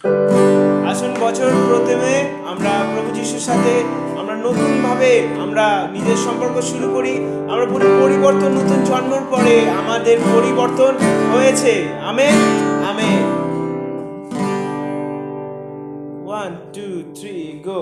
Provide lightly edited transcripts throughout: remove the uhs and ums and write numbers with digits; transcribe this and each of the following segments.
আসুন বছর প্রথমে আমরা প্রভু যিশুর সাথে আমরা নতুনভাবে আমরা নিজের সম্পর্ক শুরু করি। আমরা পরিবর্তন, নতুন জন্মের পরে আমাদের পরিবর্তন হয়েছে। Amen, amen. 1 2 3 গো।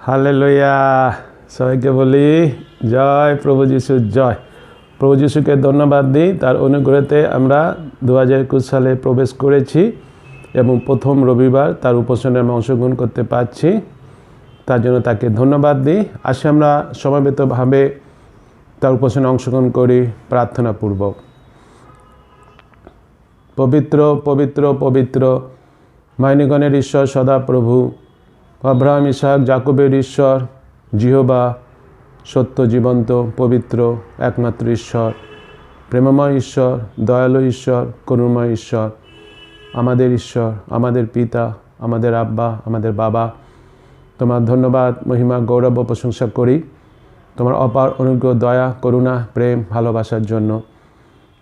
হালেলুয়া, সবাইকে বলি জয় প্রভু যিশু, জয় প্রভু যিশুকে ধন্যবাদ দিই। তার অনুগ্রহতে আমরা 2021 সালে প্রবেশ করেছি এবং প্রথম রবিবার তার উপাসনায় আমরা অংশগ্রহণ করতে পারছি, তার জন্য তাকে ধন্যবাদ দিই। আসে আমরা সমবেতভাবে তার উপাসনায় অংশগ্রহণ করি প্রার্থনাপূর্বক। পবিত্র পবিত্র পবিত্র বাহিনীগণের ঈশ্বর সদাপ্রভু, আব্রাহাম ইসহাক জাকবের ঈশ্বর, জিহোবা সত্য জীবন্ত পবিত্র একমাত্র ঈশ্বর, প্রেমময় ঈশ্বর, দয়ালু ঈশ্বর, করুণময় ঈশ্বর, আমাদের ঈশ্বর, আমাদের পিতা, আমাদের আব্বা, আমাদের বাবা, তোমার ধন্যবাদ, মহিমা, গৌরব ও প্রশংসা করি তোমার অপার অনুগ্রহ, দয়া, করুণা, প্রেম, ভালোবাসার জন্য।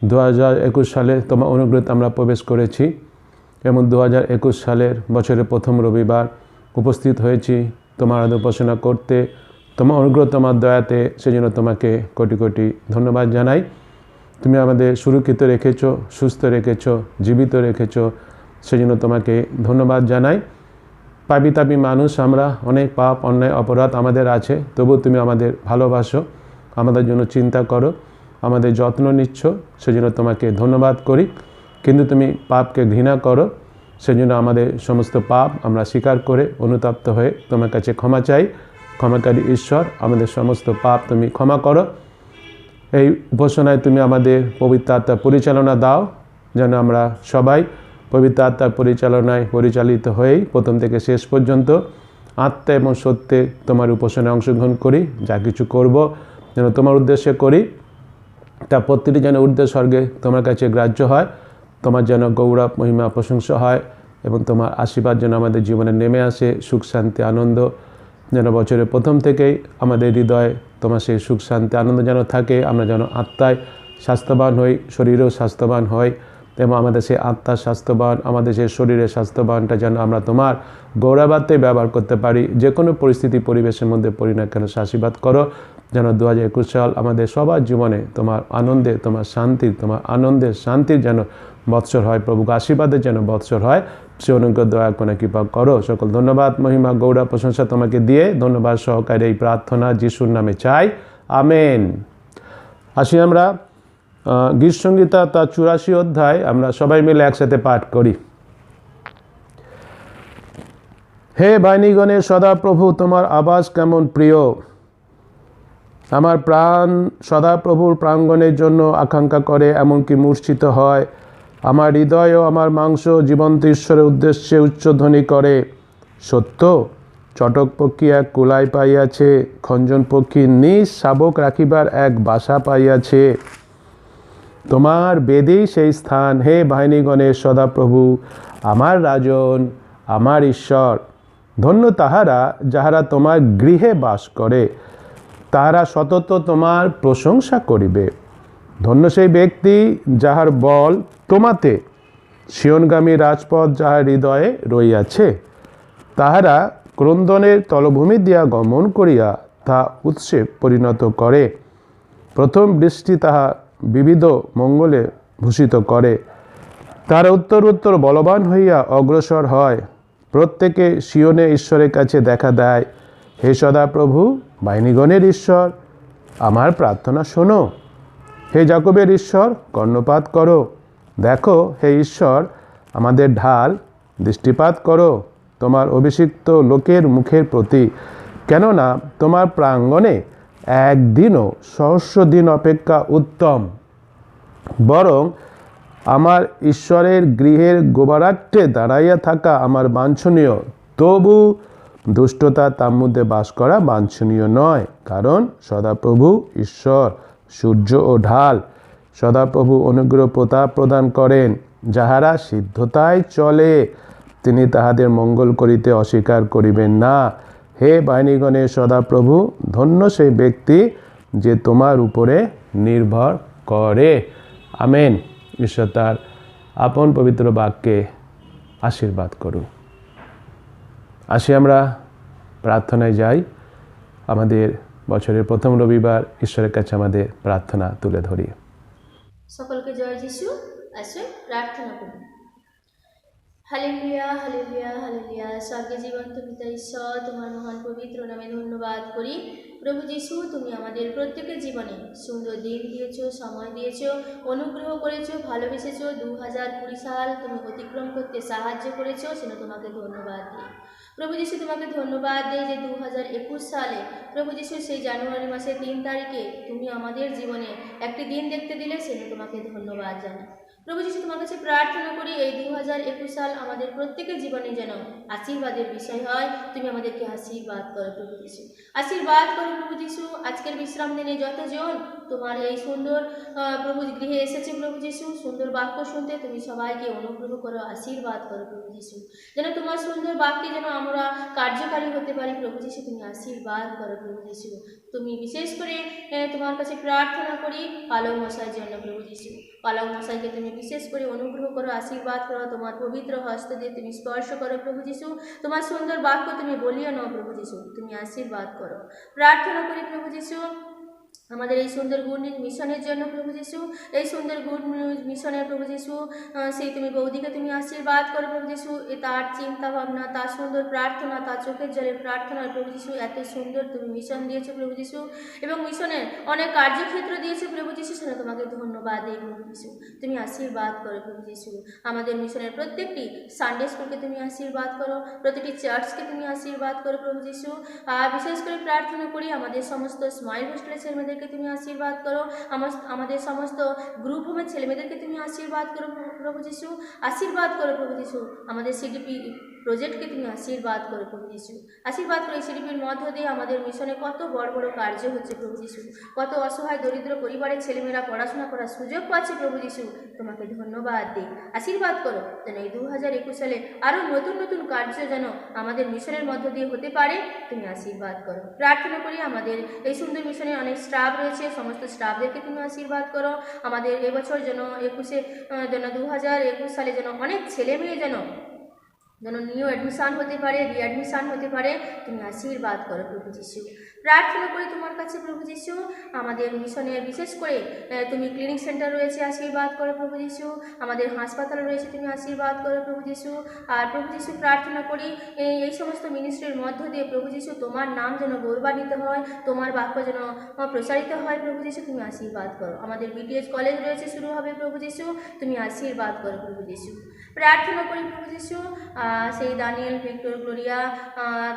2021 সালে তোমার অনুগ্রহে আমরা প্রবেশ করেছি এবং 2021 সালের বছরের প্রথম রবিবার উপস্থিত হয়েছি তোমার উপাসনা করতে। তোমার অনুগ্রহ, তোমার দয়াতে, সেজন্য তোমাকে কোটি কোটি ধন্যবাদ জানাই। তুমি আমাদের সুরক্ষিত রেখেছো, সুস্থ রেখেছো, জীবিত রেখেছো, সেজন্য তোমাকে ধন্যবাদ জানাই। পাপী মানুষ আমরা, অনেক পাপ অন্যায় অপরাধ আমাদের আছে, তবু তুমি আমাদের ভালোবাসো, আমাদের জন্য চিন্তা করো, আমাদের যত্ন নিচ্ছ, সেজন্য তোমাকে ধন্যবাদ করি। কিন্তু তুমি পাপকে ঘৃণা করো, সেজন্য আমাদের সমস্ত পাপ আমরা স্বীকার করে অনুতপ্ত হয়ে তোমার কাছে ক্ষমা চাই। ক্ষমাকারী ঈশ্বর, আমাদের সমস্ত পাপ তুমি ক্ষমা করো। এই উপাসনায় তুমি আমাদের পবিত্র আত্মার পরিচালনা দাও, যেন আমরা সবাই পবিত্র আত্মার পরিচালনায় পরিচালিত হয়েই প্রথম থেকে শেষ পর্যন্ত আত্মা এবং সত্যে তোমার উপাসনায় অংশগ্রহণ করি। যা কিছু করব যেন তোমার উদ্দেশ্যে করি, তা প্রতিটি যেন ঊর্ধ্বে স্বর্গে তোমার কাছে গ্রাহ্য হয়। তোমার যেন গৌরব, মহিমা, প্রশংসা হয় এবং তোমার আশীর্বাদ যেন আমাদের জীবনে নেমে আসে। সুখ, শান্তি, আনন্দ যেন বছরের প্রথম থেকেই আমাদের হৃদয়ে তোমার সেই সুখ, শান্তি, আনন্দ যেন থাকে। আমরা যেন আত্মায় স্বাস্থ্যবান হই, শরীরেও স্বাস্থ্যবান হয় এবং আমাদের সেই আত্মার স্বাস্থ্যবান, আমাদের সেই শরীরের স্বাস্থ্যবানটা যেন আমরা তোমার গৌরবার্থে ব্যবহার করতে পারি। যে কোনো পরিস্থিতি পরিবেশের মধ্যে পড়ি না কেন, আশীর্বাদ করো যেন 2021 সাল আমাদের সবার জীবনে তোমার আনন্দে, তোমার শান্তির, তোমার আনন্দের, শান্তির যেন বৎসর হয়। প্রভুকে আশীর্বাদের যেন বৎসর হয়, সে অনুগ্রহ, দয়া, করুণা, কৃপা করো। সকল ধন্যবাদ, মহিমা, গৌরব, প্রশংসা তোমাকে দিয়ে ধন্যবাদ সহকারে এই প্রার্থনা যিশুর নামে চাই, আমেন। আসি আমরা গীতসংহিতা তার 84 অধ্যায় আমরা সবাই মিলে একসাথে পাঠ করি। হে বাহিনীগণের সদাপ্রভু, তোমার আবাস কেমন প্রিয়। আমার প্রাণ সদাপ্রভুর প্রাঙ্গণের জন্য আকাঙ্ক্ষা করে, এমনকি মূর্ছিত হয়। আমার হৃদয় ও আমার মাংস জীবন্ত ঈশ্বরের উদ্দেশ্যে উচ্চধ্বনি করে। সত্য, চটক পক্ষী এক কুলাই পাইয়াছে, খঞ্জন পক্ষী নিজ শাবক রাখিবার এক বাসা পাইয়াছে। তোমার বেদেই সেই স্থান, হে বাহিনীগণের সদাপ্রভু, আমার রাজন, আমার ঈশ্বর। ধন্য তাহারা যাহারা তোমার গৃহে বাস করে, তাহারা সতত তোমার প্রশংসা করিবে। ধন্য সেই ব্যক্তি যাহার বল তোমাতে, সিয়নগামী রাজপথ যাহার হৃদয়ে রইয়াছে। তাহারা ক্রন্দনের তলভূমি দিয়া গমন করিয়া তা উৎসে পরিণত করে। প্রথম বৃষ্টি তাহা বিবিধ মঙ্গলে ভূষিত করে। তাহারা উত্তর উত্তর বলবান হইয়া অগ্রসর হয়। প্রত্যেকে সিয়নে ঈশ্বরের কাছে দেখা দেয়। হে সদাপ্রভু, বাহিনীগণের ঈশ্বর, আমার প্রার্থনা শোনো। হে জাকবের ঈশ্বর, কর্ণপাত করো। দেখো হে ঈশ্বর, আমাদের ঢাল, দৃষ্টিপাত করো তোমার অভিষিক্ত লোকের মুখের প্রতি। কেননা তোমার প্রাঙ্গণে একদিনও সহস্র দিন অপেক্ষা উত্তম। বরং আমার ঈশ্বরের গৃহের গোবারাট্টে দাঁড়াইয়া থাকা আমার বাঞ্ছনীয়, তবু দুষ্টতা তার মধ্যে বাস করা বাঞ্ছনীয় নয়। কারণ সদাপ্রভু ঈশ্বর, সূর্য ও ঢাল। সদাপ্রভু অনুগ্রহ প্রতাপ প্রদান করেন, যাহারা সিদ্ধতায় চলে তিনি তাহাদের মঙ্গল করিতে অস্বীকার করিবেন না। হে বাহিনীগণের সদাপ্রভু, ধন্য সেই ব্যক্তি যে তোমার উপরে নির্ভর করে। আমেন। ঈশ্বর তার আপন পবিত্র বাক্যে আশীর্বাদ করুন। আসি আমরা প্রার্থনায় যাই। আমাদের বছরের প্রথম রবিবার ঈশ্বরের কাছে আমাদের প্রার্থনা তুলে ধরি। সকলকে জয় যিশু। আসুন প্রার্থনা করুন। Hallelujah, hallelujah, hallelujah. স্বর্গে জীবন্ত পিতা ঈশ্বর, তোমার মহান পবিত্র নামে ধন্যবাদ করি। প্রভু যিশু, তুমি আমাদের প্রত্যেকের জীবনে সুন্দর দিন দিয়েছো, সময় দিয়েছো, অনুগ্রহ করেছো, ভালোবেসেছো। 2020 সাল তুমি অতিক্রম করতে সাহায্য করেছো, সেটা তোমাকে ধন্যবাদ দিই। প্রভু যিশু, তোমাকে ধন্যবাদ দেই যে 2021 সালে প্রভু যিশু সেই জানুয়ারি মাসের 3 তারিখে তুমি আমাদের জীবনে একটি দিন দেখতে দিলে, সেটা তোমাকে ধন্যবাদ জানাই। প্রভু যিশু তোমার কাছে প্রার্থনা করি এই 2021 সাল আমাদের প্রত্যেকের জীবনে যেন আশীর্বাদের বিষয় হয়। তুমি আমাদেরকে আশীর্বাদ করো প্রভু যিশু, আশীর্বাদ করো প্রভু যিশু। আজকের বিশ্রাম দিনে যতজন তোমার এই সুন্দর প্রভু গৃহে এসেছে প্রভু যিশু, সুন্দর বাক্য শুনতে তুমি সবাইকে অনুগ্রহ করো, আশীর্বাদ করো প্রভু যিশু। যেন তোমার সুন্দর বাক্যে যেন আমরা কার্যকারী হতে পারি প্রভু যিশু, তুমি আশীর্বাদ করো প্রভু যিশু। তুমি বিশেষ করে তোমার কাছে প্রার্থনা করি পালক মশাইয়ের জন্য প্রভু যিশু। পালক মশাইকে তুমি বিশেষ করে অনুগ্রহ করো, আশীর্বাদ করো, তোমার পবিত্র হস্ত দিয়ে তুমি স্পর্শ করো প্রভু যিশু। তোমার সুন্দর বাক্য তুমি বলিও নাও প্রভু যিশু, তুমি আশীর্বাদ করো। প্রার্থনা করি প্রভু যিশু আমাদের এই সুন্দর গুড নিউজ মিশনের জন্য প্রভু যিশু। এই সুন্দর গুড নিউজ মিশনের প্রভু যিশু সেই তুমি বৌদিকে তুমি আশীর্বাদ করো প্রভু যিশু। তার চিন্তা ভাবনা, তার সুন্দর প্রার্থনা, তার চোখের জলের প্রার্থনা প্রভু যিশু, এত সুন্দর তুমি মিশন দিয়েছো প্রভু যিশু এবং মিশনের অনেক কার্যক্ষেত্র দিয়েছো প্রভু যিশু। সেটা তোমাকে ধন্যবাদ দিই প্রভু যিশু, তুমি আশীর্বাদ করো প্রভু যিশু। আমাদের মিশনের প্রত্যেকটি সানডে স্কুলকে তুমি আশীর্বাদ করো, প্রতিটি চার্চকে তুমি আশীর্বাদ করো প্রভু যিশু। বিশেষ করে প্রার্থনা করি আমাদের সমস্ত স্মাইল হোস্টেলের ছেলেমেয়েদেরকে তুমি আশীর্বাদ করো, আমাদের সমস্ত গ্রুপ হোমের ছেলেমেয়েদেরকে তুমি আশীর্বাদ করো প্রভু যিশু, আশীর্বাদ করো প্রভু যিশু। আমাদের সিডিপি প্রজেক্টকে তুমি আশীর্বাদ করো প্রভু যিশু, আশীর্বাদ করো। এই সিডিপির মধ্য দিয়ে আমাদের মিশনে কত বড় বড় কার্য হচ্ছে প্রভু যিশু, কত অসহায় দরিদ্র পরিবারের ছেলেমেয়েরা পড়াশোনা করার সুযোগ পাচ্ছে প্রভু যিশু, তোমাকে ধন্যবাদ দিই, আশীর্বাদ করো। যেন এই 2021 সালে আরও নতুন নতুন কার্য যেন আমাদের মিশনের মধ্য দিয়ে হতে পারে, তুমি আশীর্বাদ করো। প্রার্থনা করি আমাদের এই সুন্দর মিশনে অনেক স্টাফ রয়েছে, সমস্ত স্টাফদেরকে তুমি আশীর্বাদ করো। আমাদের এবছর যেন 2021 সালে যেন অনেক ছেলে মেয়ে যেন নিউ অ্যাডমিশান হতে পারে, রিঅ্যাডমিশান হতে পারে, তুমি আশীর্বাদ করো প্রভু যিশু। প্রার্থনা করি তোমার কাছে প্রভু যিশু আমাদের মিশনের বিশেষ করে তুমি ক্লিনিক সেন্টার রয়েছে, আশীর্বাদ করো প্রভু যিশু। আমাদের হাসপাতাল রয়েছে, তুমি আশীর্বাদ করো প্রভু যিশু। আর প্রভু যিশু প্রার্থনা করি এই সমস্ত মিনিস্ট্রির মধ্য দিয়ে প্রভু যিশু তোমার নাম যেন গৌরবান্বিত হয়, তোমার বাক্য যেন প্রসারিত হয় প্রভু যিশু, তুমি আশীর্বাদ করো। আমাদের বিটিএস কলেজ রয়েছে, শুরু হবে প্রভু যিশু, তুমি আশীর্বাদ করো প্রভু যিশু। প্রার্থনা করি প্রভু যিশু সেই দানিয়েল, ভিক্টর, গ্লোরিয়া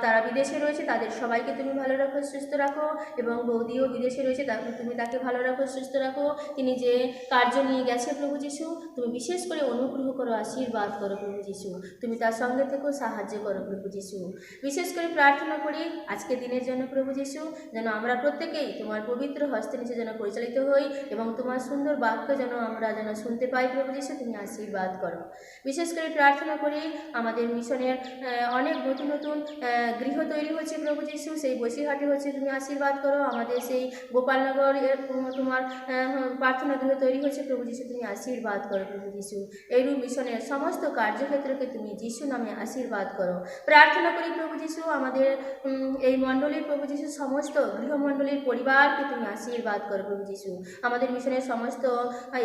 তারা বিদেশে রয়েছে, তাদের সবাইকে তুমি ভালো রাখো, সুস্থ রাখো এবং বৌদিও বিদেশে রয়েছে, তুমি তাকে ভালো রাখো, সুস্থ রাখো। তিনি যে কার্য নিয়ে গেছে প্রভু যিশু, তুমি বিশেষ করে অনুগ্রহ করো, আশীর্বাদ করো প্রভু যিশু, তুমি তার সঙ্গে থেকেও সাহায্য করো প্রভু যিশু। বিশেষ করে প্রার্থনা করি আজকে দিনের জন্য প্রভু যিশু, যেন আমরা প্রত্যেকেই তোমার পবিত্র হস্তে নিচে যেন পরিচালিত হই এবং তোমার সুন্দর বাক্য যেন আমরা শুনতে পাই প্রভু যিশু, তুমি আশীর্বাদ করো। বিশেষ করে প্রার্থনা করি আমাদের মিশনের অনেক নতুন নতুন গৃহ তৈরি হচ্ছে প্রভু যিশু, সেই বসিরহাটে হচ্ছে, তুমি আশীর্বাদ করো। আমাদের সেই গোপালনগর তোমার প্রার্থনা গৃহ তৈরি হচ্ছে প্রভু যিশু, তুমি আশীর্বাদ করো প্রভু যিশু। এইরূপ মিশনের সমস্ত কার্যক্ষেত্রকে তুমি যিশু নামে আশীর্বাদ করো। প্রার্থনা করি প্রভু যিশু আমাদের এই মণ্ডলীর প্রভু যিশু সমস্ত গৃহমণ্ডলীর পরিবারকে তুমি আশীর্বাদ করো প্রভু যিশু। আমাদের মিশনের সমস্ত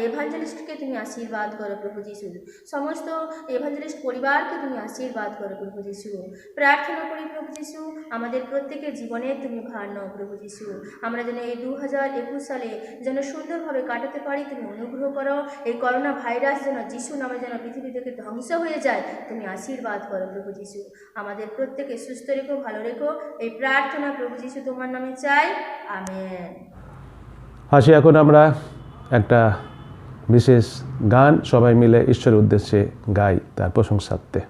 এভাঞ্জেলিস্টকে তুমি আশীর্বাদ করো প্রভু যিশু, সমস্ত এভাঞ্জেলিস্ট পরিবারকে তুমি আশীর্বাদ করো প্রভু যিশু। প্রার্থনা করি প্রভু যিশু আমাদের প্রত্যেকের জীবনে তুমি ভার নাও প্রভু যিশু। আমরা যেন এই 2021 সালে যেন সুন্দরভাবে কাটাতে পারি, তুমি অনুগ্রহ করো। এই করোনা ভাইরাস যেন যিশু নামে যেন পৃথিবী থেকে ধ্বংস হয়ে যায়, তুমি আশীর্বাদ করো প্রভু যিশু। আমাদের প্রত্যেকে সুস্থ রেখো, ভালো রেখো, এই প্রার্থনা প্রভু যিশু তোমার নামে চাই, আমেন। আসি এখন আমরা একটা বিশেষ গান সবাই মিলে ঈশ্বরের উদ্দেশ্যে গাই তার প্রশংসার্থে।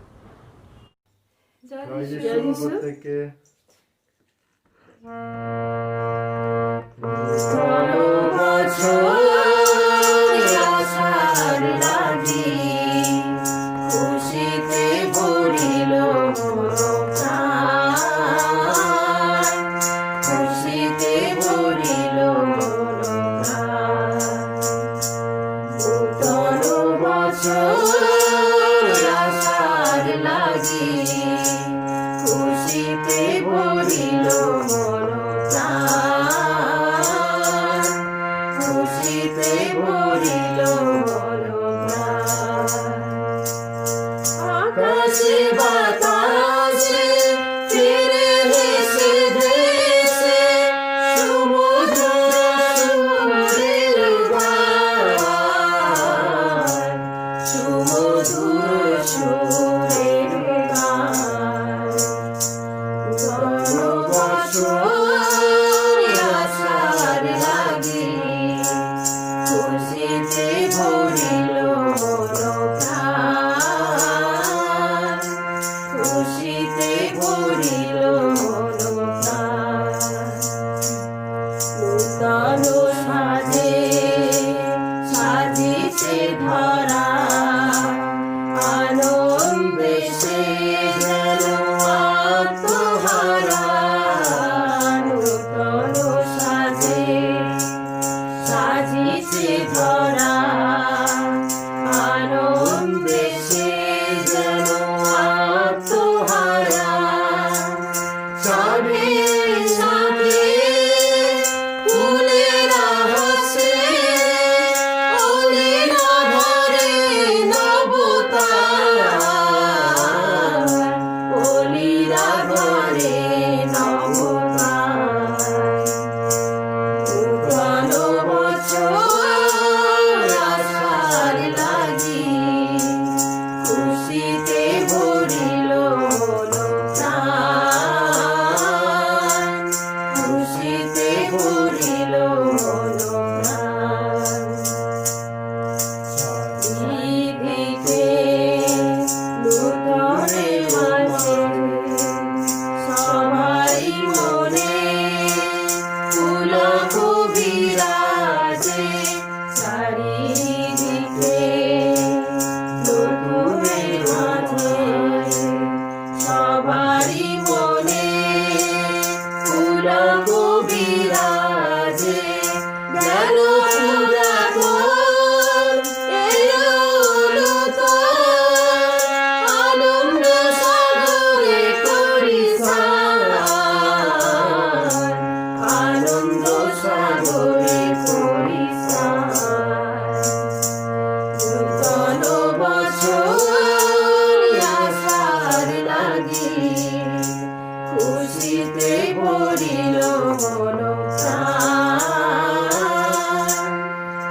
খুশিতে ভরিল সাজিছে ধরা আনন্দে সে যেন আত্মহারা নূতন সাজে সাজিছে ধরা আনন্দে সে যেন আত্মহারা সবে সবে ফুলেরা হাসে অলিরা ভরে নবতার অলিরা ভরে নবতার নূতন বছর আসার লাগি খুশিতে ভরিল প্রাণ খুশিতে ভরিল প্রাণ দিকে নূতনে মাঝে সবাই মনে পুলক বিরাজে চারিদিকে নূতনে মাঝে সবাই মনে পুলক বিরাজে গেল পুরাতন এলো নূতন আনন্দ সাগরে করি স্নান আনন্দ সাগরে করি স্নান নূতন বছর আসার লাগি খুশিতে ভরিল মন প্রাণ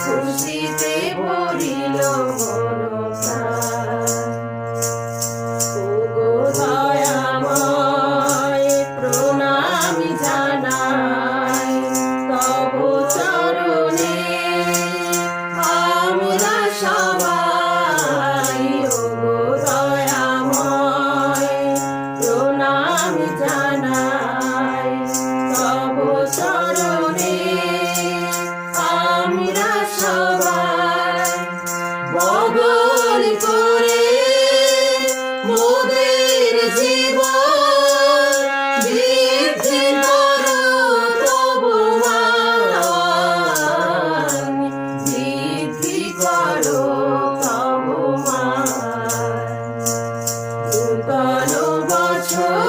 খুশিতে ভরিল মন প্রাণ ওগো দয়াময় প্রণামী জানাই তব চরণে আমরা সবাই ওগো দয়াময় প্রণামী জানাই তব চরণে আমরা সবাই বদল করে মোদের জীবন বৃদ্ধি করো তব মান বৃদ্ধি করো তব মান নূতন বছর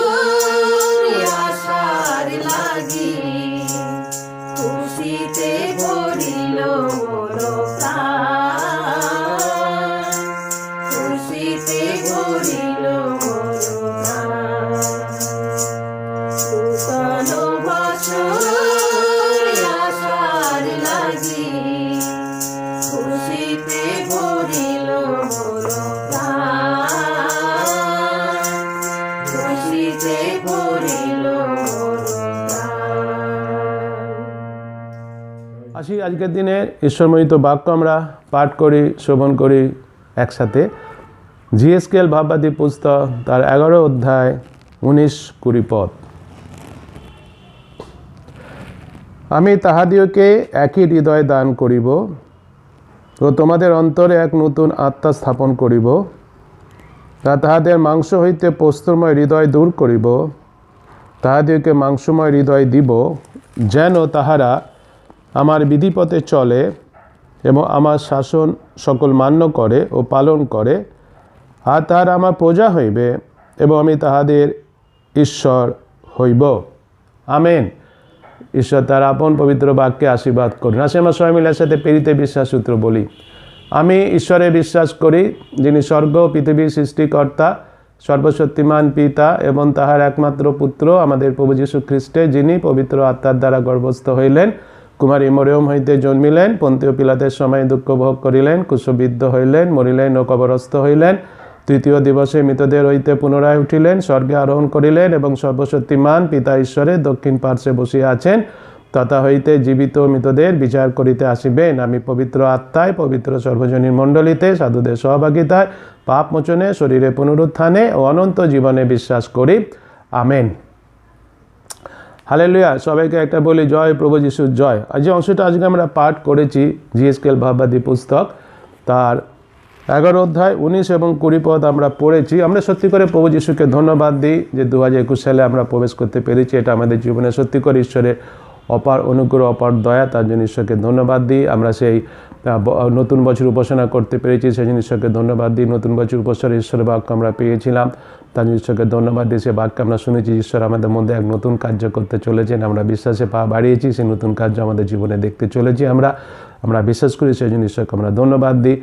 আসার লাগি খুশিতে ভরিল মোর প্রাণ খুশিতে ভরিল মোর প্রাণ নূতন বছর আসার লাগি খুশিতে ভরিল মোর প্রাণ খুশিতে ভরিল মোর প্রাণ আসি আজকের দিনে ঈশ্বরময়িত বাক্য আমরা পাঠ করি শ্রবণ করি একসাথে জিএসকেল ভাববাদী পুস্তক তার 11 অধ্যায় 19-20 পদ। আমি তাহাদিওকে একই হৃদয় দান করিব ও তোমাদের অন্তরে এক নতুন আত্মা স্থাপন করিব তাহাদের মাংস হইতে প্রস্তরময় হৃদয় দূর করিব তাহাদিওকে মাংসময় হৃদয় দিব যেন তাহারা আমার বিধিপথে চলে এবং আমার শাসন সকল মান্য করে ও পালন করে আর তাহারা আমার প্রজা হইবে এবং আমি তাহাদের ঈশ্বর হইব। আমেন। ঈশ্বর তার আপন পবিত্র বাক্যে আশীর্বাদ করুন। আসে আমরা সবাই মিলে সাথে প্রেরিত বিশ্বাস সূত্র বলি। আমি ঈশ্বরে বিশ্বাস করি যিনি স্বর্গ পৃথিবীর সৃষ্টিকর্তা সর্বশক্তিমান পিতা এবং তাহার একমাত্র পুত্র আমাদের প্রভু যীশু খ্রিস্টে যিনি পবিত্র আত্মার দ্বারা গর্ভস্থ হইলেন কুমারী মরিয়ম হইতে জন্মিলেন পন্তীয় পিলাতের সময় দুঃখ ভোগ করিলেন কুশবিদ্ধ হইলেন মরিলেন ও কবরস্থ হইলেন তৃতীয় দিবসে মৃতদের হইতে পুনরায় উঠিলেন স্বর্গে আরোহণ করিলেন এবং সর্বশক্তিমান পিতা ঈশ্বরের দক্ষিণ পার্শ্বে বসিয়া আছেন তথা হইতে জীবিত মৃতদের বিচার করিতে আসিবেন। আমি পবিত্র আত্মায় পবিত্র সর্বজনীন মণ্ডলীতে সাধুদের সহভাগিতায় পাপ মোচনে শরীরে পুনরুত্থানে ও অনন্ত জীবনে বিশ্বাস করি। আমেন। হালেলুয়া। সবাইকে একটা বলি জয় প্রভু যিশুর জয়। আজ যে অংশটা আজকে আমরা পাঠ করেছি জিএসকেল ভাববাদী পুস্তক তার 11 অধ্যায় 19 এবং 20 পদ আমরা পড়েছি। আমরা সত্যি করে প্রভু যিশুকে ধন্যবাদ দিই যে 2021 সালে আমরা প্রবেশ করতে পেরেছি। এটা আমাদের জীবনে সত্যি করে ঈশ্বরের অপার অনুগ্রহ, অপার দয়া, তার জন্য ঈশ্বরকে ধন্যবাদ দিই। আমরা সেই নতুন বছর উপাসনা করতে পেরেছি, সেই জন্য ঈশ্বরকে ধন্যবাদ দিই। নতুন বছর উপাসনা ঈশ্বরের বাক্য আমরা পেয়েছিলাম, তার জন্য ঈশ্বরকে ধন্যবাদ দিই। সে বাক্য আমরা শুনেছি, ঈশ্বর আমাদের মধ্যে এক নতুন কার্য করতে চলেছেন। আমরা বিশ্বাসে পা বাড়িয়েছি, সেই নতুন কার্য আমাদের জীবনে দেখতে চলেছি। আমরা বিশ্বাস করি, সেই জন্য ঈশ্বরকে আমরা ধন্যবাদ দিই।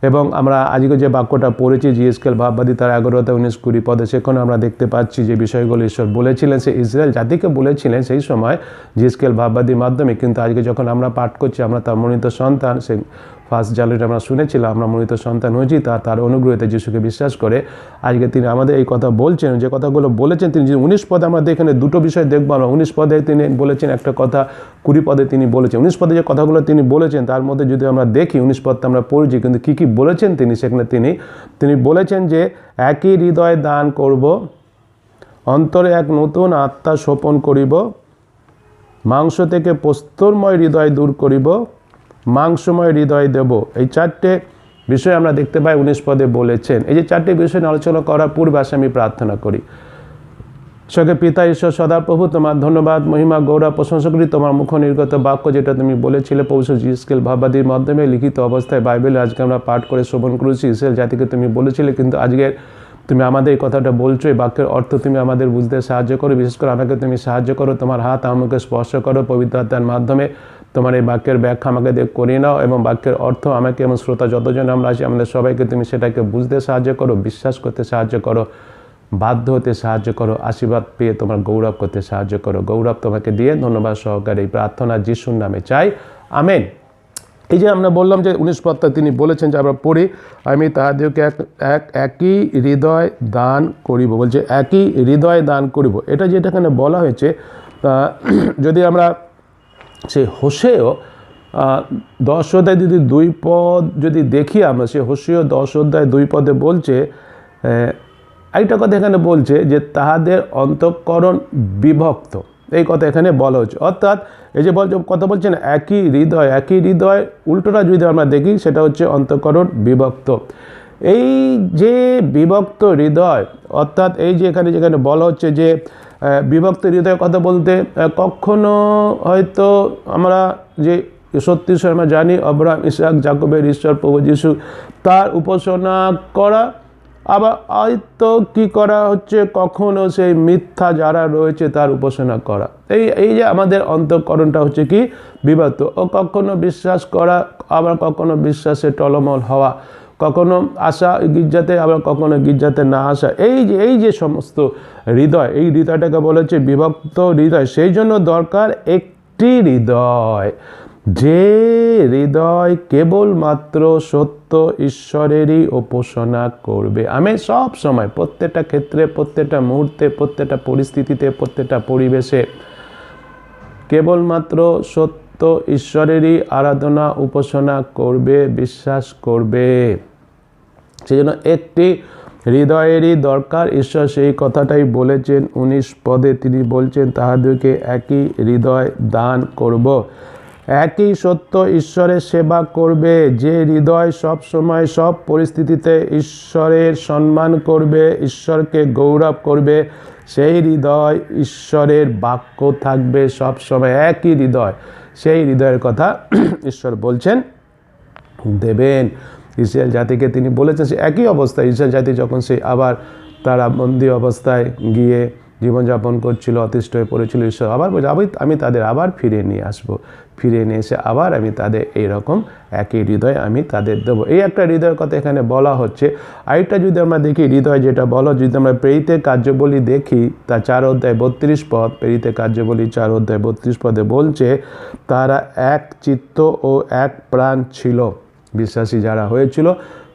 এবং আমরা আজকে যে বাক্যটা পড়েছি জিএসকেল ভাববাদী তার 11 অধ্যায় 19-20 পদে, সেখানে আমরা দেখতে পাচ্ছি যে বিষয়গুলো ঈশ্বর বলেছিলেন, সে ইসরায়েল জাতিকে বলেছিলেন সেই সময় জিএসকেল ভাববাদীর মাধ্যমে। কিন্তু আজকে যখন আমরা পাঠ করছি, আমরা তার মনোনীত সন্তান, সেই ফার্স্ট জানুয়ারি আমরা শুনেছিলাম, আমরা মনোনীত সন্তান হয়েছি তার অনুগ্রহতে যিশুকে বিশ্বাস করে। আজকে তিনি আমাদের এই কথা বলছেন, যে কথাগুলো বলেছেন তিনি। 19 পদে আমরা এখানে দুটো বিষয় দেখবো আমরা। 19 পদে তিনি বলেছেন একটা কথা, 20 পদে তিনি বলেছেন। 19 পদে যে কথাগুলো তিনি বলেছেন তার মধ্যে যদি আমরা দেখি, 19 পদটা আমরা পড়ছি, কিন্তু কী কী বলেছেন তিনি সেখানে তিনি বলেছেন যে একই হৃদয় দান করব, অন্তরে এক নতুন আত্মা শোপন করিব, মাংস থেকে প্রস্তরময় হৃদয় দূর করিব, মাংসময় হৃদয় দেব। এই 4টে বিষয় আমরা দেখতে পাই 19 পদে বলেছেন। এই যে 4টে বিষয় নিয়ে আলোচনা করার পূর্বে আমি প্রার্থনা করি। ঈশ্বরকে পিতা ঈশ্বর সদাপ্রভু, তোমার ধন্যবাদ, মহিমা, গৌরব, প্রশংসা করি তোমার মুখ নির্গত বাক্য, যেটা তুমি বলেছিলে প্রভু জিএসকেল ভাববাদীর মাধ্যমে লিখিত অবস্থায় বাইবেলে আজকে আমরা পাঠ করে শ্রবণ করেছি। ইসরায়েল জাতিকে তুমি বলেছিলে, কিন্তু আজকে তুমি আমাদের এই কথাটা বলছো, এই বাক্যের অর্থ তুমি আমাদের বুঝতে সাহায্য করো। বিশেষ করে আমাকে তুমি সাহায্য করো, তোমার হাত আমাকে স্পর্শ করো পবিত্র আত্মার মাধ্যমে। তোমার এই বাক্যের ব্যাখ্যা আমাকে করিয়ে নাও এবং বাক্যের অর্থ আমাকে এবং শ্রোতা যতজন আমরা আছি আমাদের সবাইকে তুমি সেটাকে বুঝতে সাহায্য করো, বিশ্বাস করতে সাহায্য করো, বাধ্য হতে সাহায্য করো, আশীর্বাদ পেয়ে তোমার গৌরব করতে সাহায্য করো। গৌরব তোমাকে দিয়ে ধন্যবাদ সহকারে এই প্রার্থনা যিশুর নামে চাই, আমেন। এই যে আমরা বললাম যে 19 পদটা তিনি বলেছেন, যে আমরা পড়ি, আমি তাহাদেরকে একই হৃদয় দান করিব। বলছে একই হৃদয় দান করিব। এটা যেটা এখানে বলা হয়েছে, যদি আমরা সেই হোসেয় 10 অধ্যায় যদি 2 পদ যদি দেখি আমরা, সে হোসেয় 10 অধ্যায় 2 পদে বলছে, একটা কথা এখানে বলছে যে তাহাদের অন্তঃকরণ বিভক্ত। এই কথা এখানে বলা হচ্ছে। অর্থাৎ এই যে কথা বলছেন একই হৃদয় উল্টোটা যদি আমরা দেখি, সেটা হচ্ছে অন্তঃকরণ বিভক্ত। এই যে বিভক্ত হৃদয়, অর্থাৎ এই যে এখানে যেখানে বলা হচ্ছে যে বিভক্ত হৃদয়ের কথা বলতে, কখনো হয়তো আমরা যে সত্যি আমরা জানি আব্রাহাম, ইসহাক, যাকবের ঈশ্বর প্রভু যিশু, তার উপাসনা করা। আবার হয়তো কী করা হচ্ছে, কখনো সেই মিথ্যা যারা রয়েছে তার উপাসনা করা। এই যে আমাদের অন্তঃকরণটা হচ্ছে কি বিভক্ত। ও কখনো বিশ্বাস করা, আবার কখনো বিশ্বাসে টলমল হওয়া, কখনো আসা গির্জাতে, আবার কখনো গির্জাতে না আসা। এই যে সমস্ত হৃদয়, এই হৃদয়টাকে বলা হচ্ছে বিভক্ত হৃদয়। সেই জন্য দরকার একটি হৃদয়, যে হৃদয় কেবলমাত্র সত্য ঈশ্বরেরই উপাসনা করবে। আমি সব সময়, প্রত্যেকটা ক্ষেত্রে, প্রত্যেকটা মুহূর্তে, প্রত্যেকটা পরিস্থিতিতে, প্রত্যেকটা পরিবেশে কেবলমাত্র সত্য ঈশ্বরেরই আরাধনা উপাসনা করবে, বিশ্বাস করবে। সেই জন্য একটি হৃদয়েরই দরকার। ঈশ্বর সেই কথাটাই বলেছেন 19 পদে। তিনি বলছেন তাহাদেরকে একই হৃদয় দান করব, একই সত্য ঈশ্বরের সেবা করবে, যে হৃদয় সব সময় সব পরিস্থিতিতে ঈশ্বরের সম্মান করবে, ঈশ্বরকে গৌরব করবে, সেই হৃদয় ঈশ্বরের বাক্য থাকবে সব সময়। একই হৃদয়, সেই হৃদয়ের কথা ঈশ্বর বলছেন দেবেন ইসরায়েল জাতিকে। তিনি বলেছেন সে একই অবস্থায় ইসরায়েল জাতি যখন সে আবার তারা বন্দী অবস্থায় গিয়ে জীবনযাপন করছিল, অতিষ্ঠ হয়ে পড়েছিল, ঈশ্বর আবার বলছে আমি তাদের আবার ফিরিয়ে নিয়ে আসবো, ফিরিয়ে নিয়ে এসে আবার আমি তাদের এইরকম একই হৃদয় আমি তাদের দেবো। এই একটা হৃদয়ের কথা এখানে বলা হচ্ছে। আরেকটা যদি আমরা দেখি হৃদয় যেটা বলা, যদি আমরা প্রেরিতের কার্যবলী দেখি, তা 4 অধ্যায় 32 পদ, প্রেরিতের কার্যবলী 4 অধ্যায় 32 পদে বলছে, তারা এক চিত্ত ও এক প্রাণ ছিল। বিশ্বাসী যারা হয়েছিল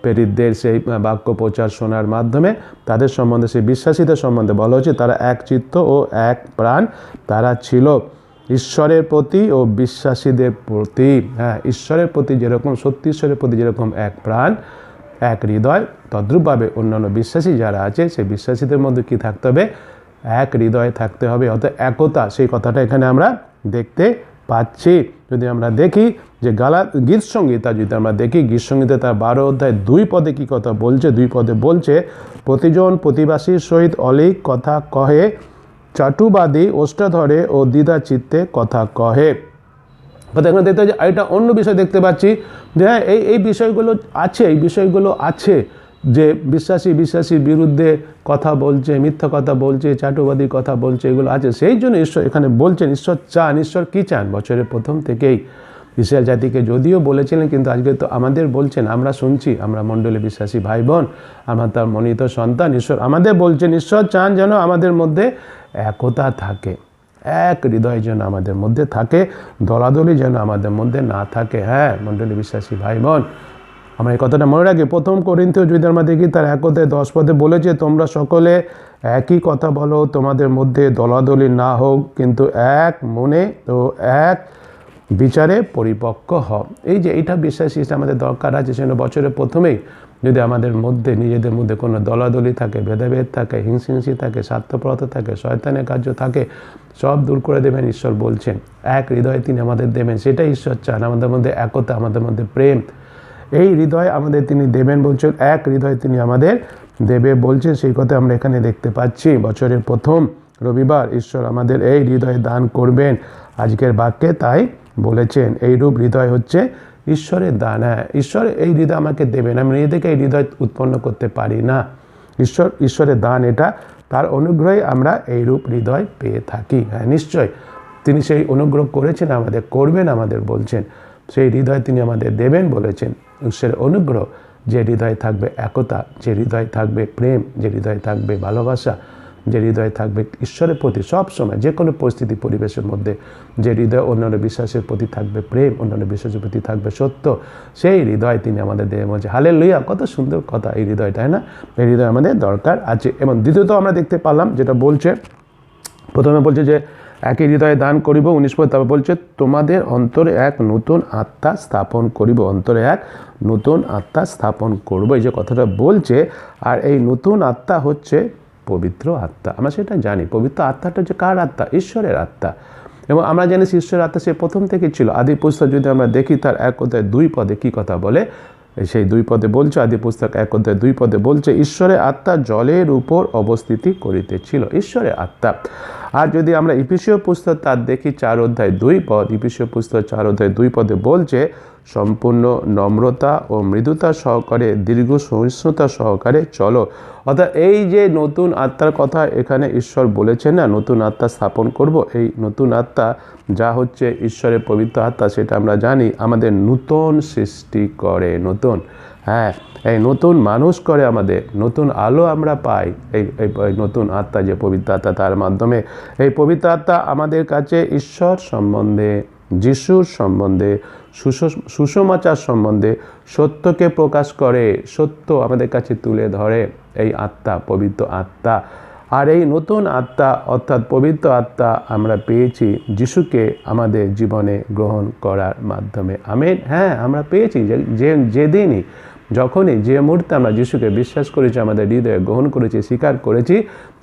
প্রেরিতদের সেই বাক্য প্রচার শোনার মাধ্যমে, তাদের সম্বন্ধে, সেই বিশ্বাসীদের সম্বন্ধে বলা হচ্ছে তারা এক চিত্ত ও এক প্রাণ তারা ছিল ঈশ্বরের প্রতি ও বিশ্বাসীদের প্রতি। হ্যাঁ, ঈশ্বরের প্রতি যেরকম, সত্যি ঈশ্বরের প্রতি যেরকম এক প্রাণ এক হৃদয়, তদ্রূপভাবে অন্যান্য বিশ্বাসী যারা আছে সেই বিশ্বাসীদের মধ্যে কি থাকতে হবে, এক হৃদয় থাকতে হবে। অর্থাৎ একতা, সেই কথাটা এখানে আমরা দেখতে পাচ্ছি। যদি আমরা দেখি যে গীত সংহিতা যদি আমরা দেখি, গীত সংহিতা তার 12 অধ্যায় 2 পদে কী কথা বলছে? 2 পদে বলছে, প্রতিজন প্রতিবাসীর সহিত অলিক কথা কহে, চাটুবাদী ওষ্ঠাধরে ও দ্বিধা চিত্তে কথা কহে। কথা এখানে দেখতে পাচ্ছি, এটা অন্য বিষয় দেখতে পাচ্ছি যে হ্যাঁ এই বিষয়গুলো আছে যে বিশ্বাসীর বিরুদ্ধে কথা বলছে, মিথ্যা কথা বলছে, চাটুবাদীর কথা বলছে, এগুলো আছে। সেই জন্য ঈশ্বর এখানে বলছেন, ঈশ্বর কী চান? বছরের প্রথম থেকেই ইসরায়েল জাতিকে যদিও বলেছিলেন, কিন্তু আজকে তো আমাদের বলছেন, আমরা শুনছি, আমরা মণ্ডলে বিশ্বাসী ভাই বোন, আমরা তার মনোনীত সন্তান। ঈশ্বর আমাদের বলছেন, ঈশ্বর চান যেন আমাদের মধ্যে একতা থাকে, এক হৃদয় যেন আমাদের মধ্যে থাকে, দলাদলি যেন আমাদের মধ্যে না থাকে। হ্যাঁ মণ্ডলী বিশ্বাসী ভাই বোন, আমরা এই কথাটা মনে রাখি। 1 কোরিন্থীয় যদি আমরা দেখি তার 1 অধ্যায় 10 পদে বলেছে, তোমরা সকলে একই কথা বলো, তোমাদের মধ্যে দলাদলি না হোক, কিন্তু এক মনে ও এক বিচারে পরিপক্ক হও। এই যে এইটা বিশ্বাসী আমাদের দরকার আছে। সেজন্য বছরের প্রথমেই যদি আমাদের মধ্যে নিজেদের মধ্যে কোনো দলাদলি থাকে, ভেদাভেদ থাকে, হিংসিংসি থাকে, স্বার্থপরতা থাকে, শয়তানের কার্য থাকে, সব দূর করে দেবেন ঈশ্বর বলছেন। এক হৃদয় তিনি আমাদের দেবেন, সেটাই ঈশ্বর চান। আমাদের মধ্যে একতা, আমাদের মধ্যে প্রেম, এই হৃদয় আমাদের তিনি দেবেন বলছেন। এক হৃদয় তিনি আমাদের দেবে বলছেন, সেই কথা আমরা এখানে দেখতে পাচ্ছি। বছরের প্রথম রবিবার ঈশ্বর আমাদের এই হৃদয় দান করবেন, আজকের বাক্যে তাই বলেছেন। এইরূপ হৃদয় হচ্ছে ঈশ্বরের দান। হ্যাঁ ঈশ্বর এই হৃদয় আমাকে দেবেন, আমি নিজে থেকে এই হৃদয় উৎপন্ন করতে পারি না। ঈশ্বরের দান এটা, তার অনুগ্রহে আমরা এইরূপ হৃদয় পেয়ে থাকি। হ্যাঁ নিশ্চয় তিনি সেই অনুগ্রহ করেছেন, আমাদের করবেন, আমাদের বলছেন। সেই হৃদয় তিনি আমাদের দেবেন বলেছেন। ঈশ্বরের অনুগ্রহ, যে হৃদয়ে থাকবে একতা, যে হৃদয়ে থাকবে প্রেম, যে হৃদয়ে থাকবে ভালোবাসা, যে হৃদয়ে থাকবে ঈশ্বরের প্রতি সব সময় যে কোনো পরিস্থিতি পরিবেশের মধ্যে, যে হৃদয় অন্যান্য বিশ্বাসের প্রতি থাকবে প্রেম, অন্যান্য বিশ্বাসের প্রতি থাকবে সত্য, সেই হৃদয় তিনি আমাদের দেবেন বলছে। হালেলুয়া, কত সুন্দর কথা এই হৃদয়টা, তাই না? এই হৃদয় আমাদের দরকার আছে। এবং দ্বিতীয়ত আমরা দেখতে পারলাম যেটা বলছে, প্রথমে বলছে যে একই হৃদয়ে দান করিব, 19 পদ, তারপর বলছে তোমাদের অন্তরে এক নতুন আত্মা স্থাপন করিব, অন্তরে এক নতুন আত্মা স্থাপন করব, এই যে কথাটা বলছে। আর এই নতুন আত্মা হচ্ছে পবিত্র আত্মা। আমরা সেটা জানি, পবিত্র আত্মাটা হচ্ছে কার আত্মা? ঈশ্বরের আত্মা। এবং আমরা জানি ঈশ্বরের আত্মা সে প্রথম থেকে ছিল। আদি পুস্তক যদি আমরা দেখি তার 1 অধ্যায় 2 পদে কী কথা বলে, সেই 2 পদে বলছে, আদি পুস্তক 1 অধ্যায় 2 পদে বলছে, ঈশ্বরের আত্মা জলের উপর অবস্থিতি করিতেছিল, ঈশ্বরের আত্মা। আর যদি আমরা ইফিসীয় পুস্তক তার দেখি 4 অধ্যায় 2 পদ, ইফিসীয় পুস্তক 4 অধ্যায় 2 পদে বলছে, সম্পূর্ণ নম্রতা ও মৃদুতা সহকারে দীর্ঘ সহিষ্ণুতা সহকারে চলো। অর্থাৎ এই যে নতুন আত্মার কথা এখানে ঈশ্বর বলেছেন না, নতুন আত্মা স্থাপন করব, এই নতুন আত্মা যা হচ্ছে ঈশ্বরের পবিত্র আত্মা, সেটা আমরা জানি আমাদের নতুন সৃষ্টি করে, নতুন, হ্যাঁ এই নতুন মানুষ করে, আমাদের নতুন আলো আমরা পাই এই নতুন আত্মা, যে পবিত্র আত্মা, তার মাধ্যমে এই পবিত্র আত্মা আমাদের কাছে ঈশ্বর সম্বন্ধে, যিশুর সম্বন্ধে, সুসমাচার সম্বন্ধে সত্যকে প্রকাশ করে, সত্য আমাদের কাছে তুলে ধরে এই আত্মা, পবিত্র আত্মা। আর এই নতুন আত্মা অর্থাৎ পবিত্র আত্মা আমরা পেয়েছি যিশুকে আমাদের জীবনে গ্রহণ করার মাধ্যমে। আমেন। হ্যাঁ আমরা পেয়েছি, যেদিনই যখনই যে মুহূর্তে আমরা যিশুকে বিশ্বাস করেছি, আমাদের হৃদয়ে গ্রহণ করেছি, স্বীকার করেছি,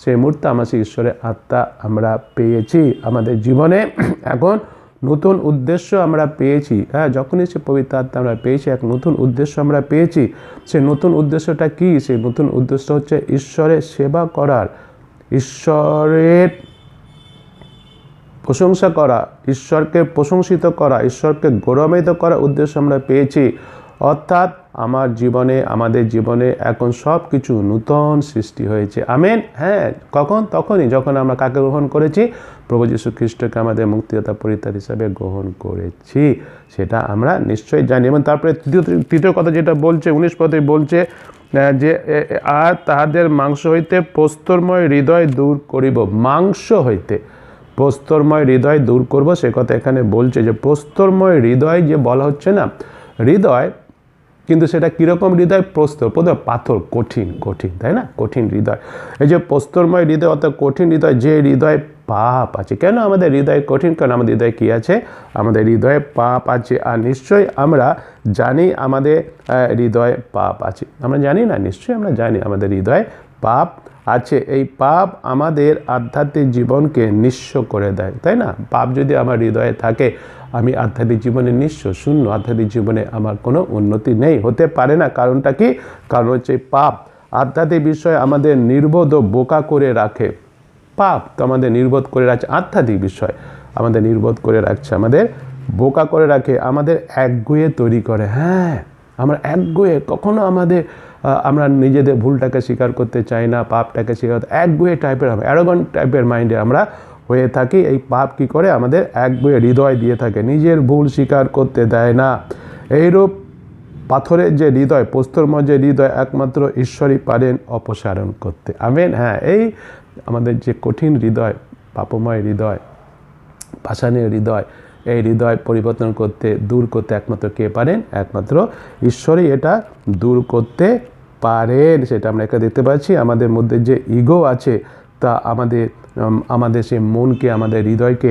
সেই মুহূর্তে আমরা সেই ঈশ্বরের আত্মা আমরা পেয়েছি আমাদের জীবনে। এখন নতুন উদ্দেশ্য আমরা পেয়েছি। হ্যাঁ যখনই সে পবিত্র আত্মা আমরা পেয়েছি, এক নতুন উদ্দেশ্য আমরা পেয়েছি। সেই নতুন উদ্দেশ্যটা কি? সেই নতুন উদ্দেশ্য হচ্ছে ঈশ্বরের সেবা করার, ঈশ্বরের প্রশংসা করা, ঈশ্বরকে প্রশংসিত করা, ঈশ্বরকে গৌরবান্বিত করার উদ্দেশ্য আমরা পেয়েছি। অর্থাৎ আমার জীবনে, আমাদের জীবনে এখন সব কিছু নূতন সৃষ্টি হয়েছে। আমেন। হ্যাঁ কখন? তখনই যখন আমরা কাকে গ্রহণ করেছি? প্রভু যীশু খ্রিস্টকে আমাদের মুক্তিদাতা পরিত্রাতা হিসাবে গ্রহণ করেছি, সেটা আমরা নিশ্চয়ই জানি। এবং তারপরে তৃতীয় কথা যেটা বলছে 19 পদে বলছে যে আর তাহাদের মাংস হইতে প্রস্তরময় হৃদয় দূর করিব। মাংস হইতে প্রস্তরময় হৃদয় দূর করব, সে কথা এখানে বলছে। যে প্রস্তরময় হৃদয় যে বলা হচ্ছে না, হৃদয় কিন্তু সেটা কীরকম হৃদয়? প্রস্তর, পাথর, কঠিন, তাই না? কঠিন হৃদয়। এই যে প্রস্তরময় হৃদয় অর্থাৎ কঠিন হৃদয়, যে হৃদয় পাপ আছে। কেন আমাদের হৃদয় কঠিন? কারণ আমাদের হৃদয়ে কী আছে? আমাদের হৃদয়ে পাপ আছে। আর নিশ্চয়ই আমরা জানি আমাদের হৃদয়ে পাপ আছে। আমরা জানি না? নিশ্চয়ই আমরা জানি আমাদের হৃদয়ে পাপ আছে, এই পাপ আমাদের আধ্যাত্মিক জীবনকে নিঃস্ব করে দেয়, তাই না? পাপ যদি আমার হৃদয়ে থাকে, আমি আধ্যাত্মিক জীবনে নিঃস্ব, শূন্য। আধ্যাত্মিক জীবনে আমার কোনো উন্নতি নেই, হতে পারে না। কারণটা কি? কারণ হচ্ছে পাপ আধ্যাত্মিক বিষয়ে আমাদের নির্বোধ ও বোকা করে রাখে। পাপ তো আমাদের নির্বোধ করে রাখছে, আধ্যাত্মিক বিষয় আমাদের নির্বোধ করে রাখছে, আমাদের বোকা করে রাখে, আমাদের একগুঁয়ে তৈরি করে। হ্যাঁ, আমরা একগুঁয়ে, কখনো আমরা নিজেদের ভুলটাকে স্বীকার করতে চাই না, পাপটাকে স্বীকার করতে, একগুঁয়ে টাইপের, অ্যারোগান্ট টাইপের মাইন্ডে আমরা হয়ে থাকি। এই পাপ কি করে? আমাদের একগুঁয়ে হৃদয় দিয়ে থাকে, নিজের ভুল স্বীকার করতে দেয় না। এইরূপ পাথরের যে হৃদয়, প্রস্তরময় যে হৃদয়, একমাত্র ঈশ্বরই পারেন অপসারণ করতে। আমেন। হ্যাঁ, এই আমাদের যে কঠিন হৃদয়, পাপময় হৃদয়, পাষাণের হৃদয়, এই হৃদয় পরিবর্তন করতে, দূর করতে একমাত্র কে পারেন? একমাত্র ঈশ্বরই এটা দূর করতে পারেন। সেটা আমরা এখানে দেখতে পাচ্ছি। আমাদের মধ্যে যে ইগো আছে, তা আমাদের সেই মনকে, আমাদের হৃদয়কে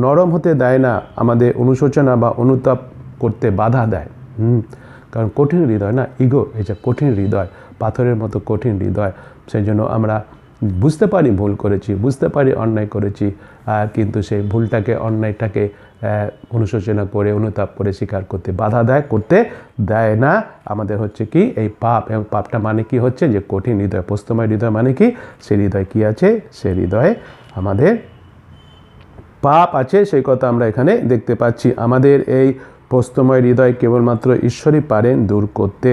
নরম হতে দেয় না, আমাদের অনুশোচনা বা অনুতাপ করতে বাধা দেয়। কারণ কঠিন হৃদয় না, ইগো, এই যে কঠিন হৃদয়, পাথরের মতো কঠিন হৃদয়। সেই জন্য আমরা বুঝতে পারি ভুল করেছি, বুঝতে পারি অন্যায় করেছি, কিন্তু সেই ভুলটাকে, অন্যায়টাকে অনুশোচনা করে, অনুতাপ করে স্বীকার করতে বাধা দেয়, করতে দেয় না। আমাদের হচ্ছে কি? এই পাপ। এবং পাপটা মানে কি হচ্ছে? যে কঠিন হৃদয়, প্রস্তময় হৃদয় মানে কি? সেই হৃদয় কি আছে? সেই হৃদয়ে আমাদের পাপ আছে, সেই কথা আমরা এখানে দেখতে পাচ্ছি। আমাদের এই প্রস্তময় হৃদয় কেবলমাত্র ঈশ্বরই পারেন দূর করতে।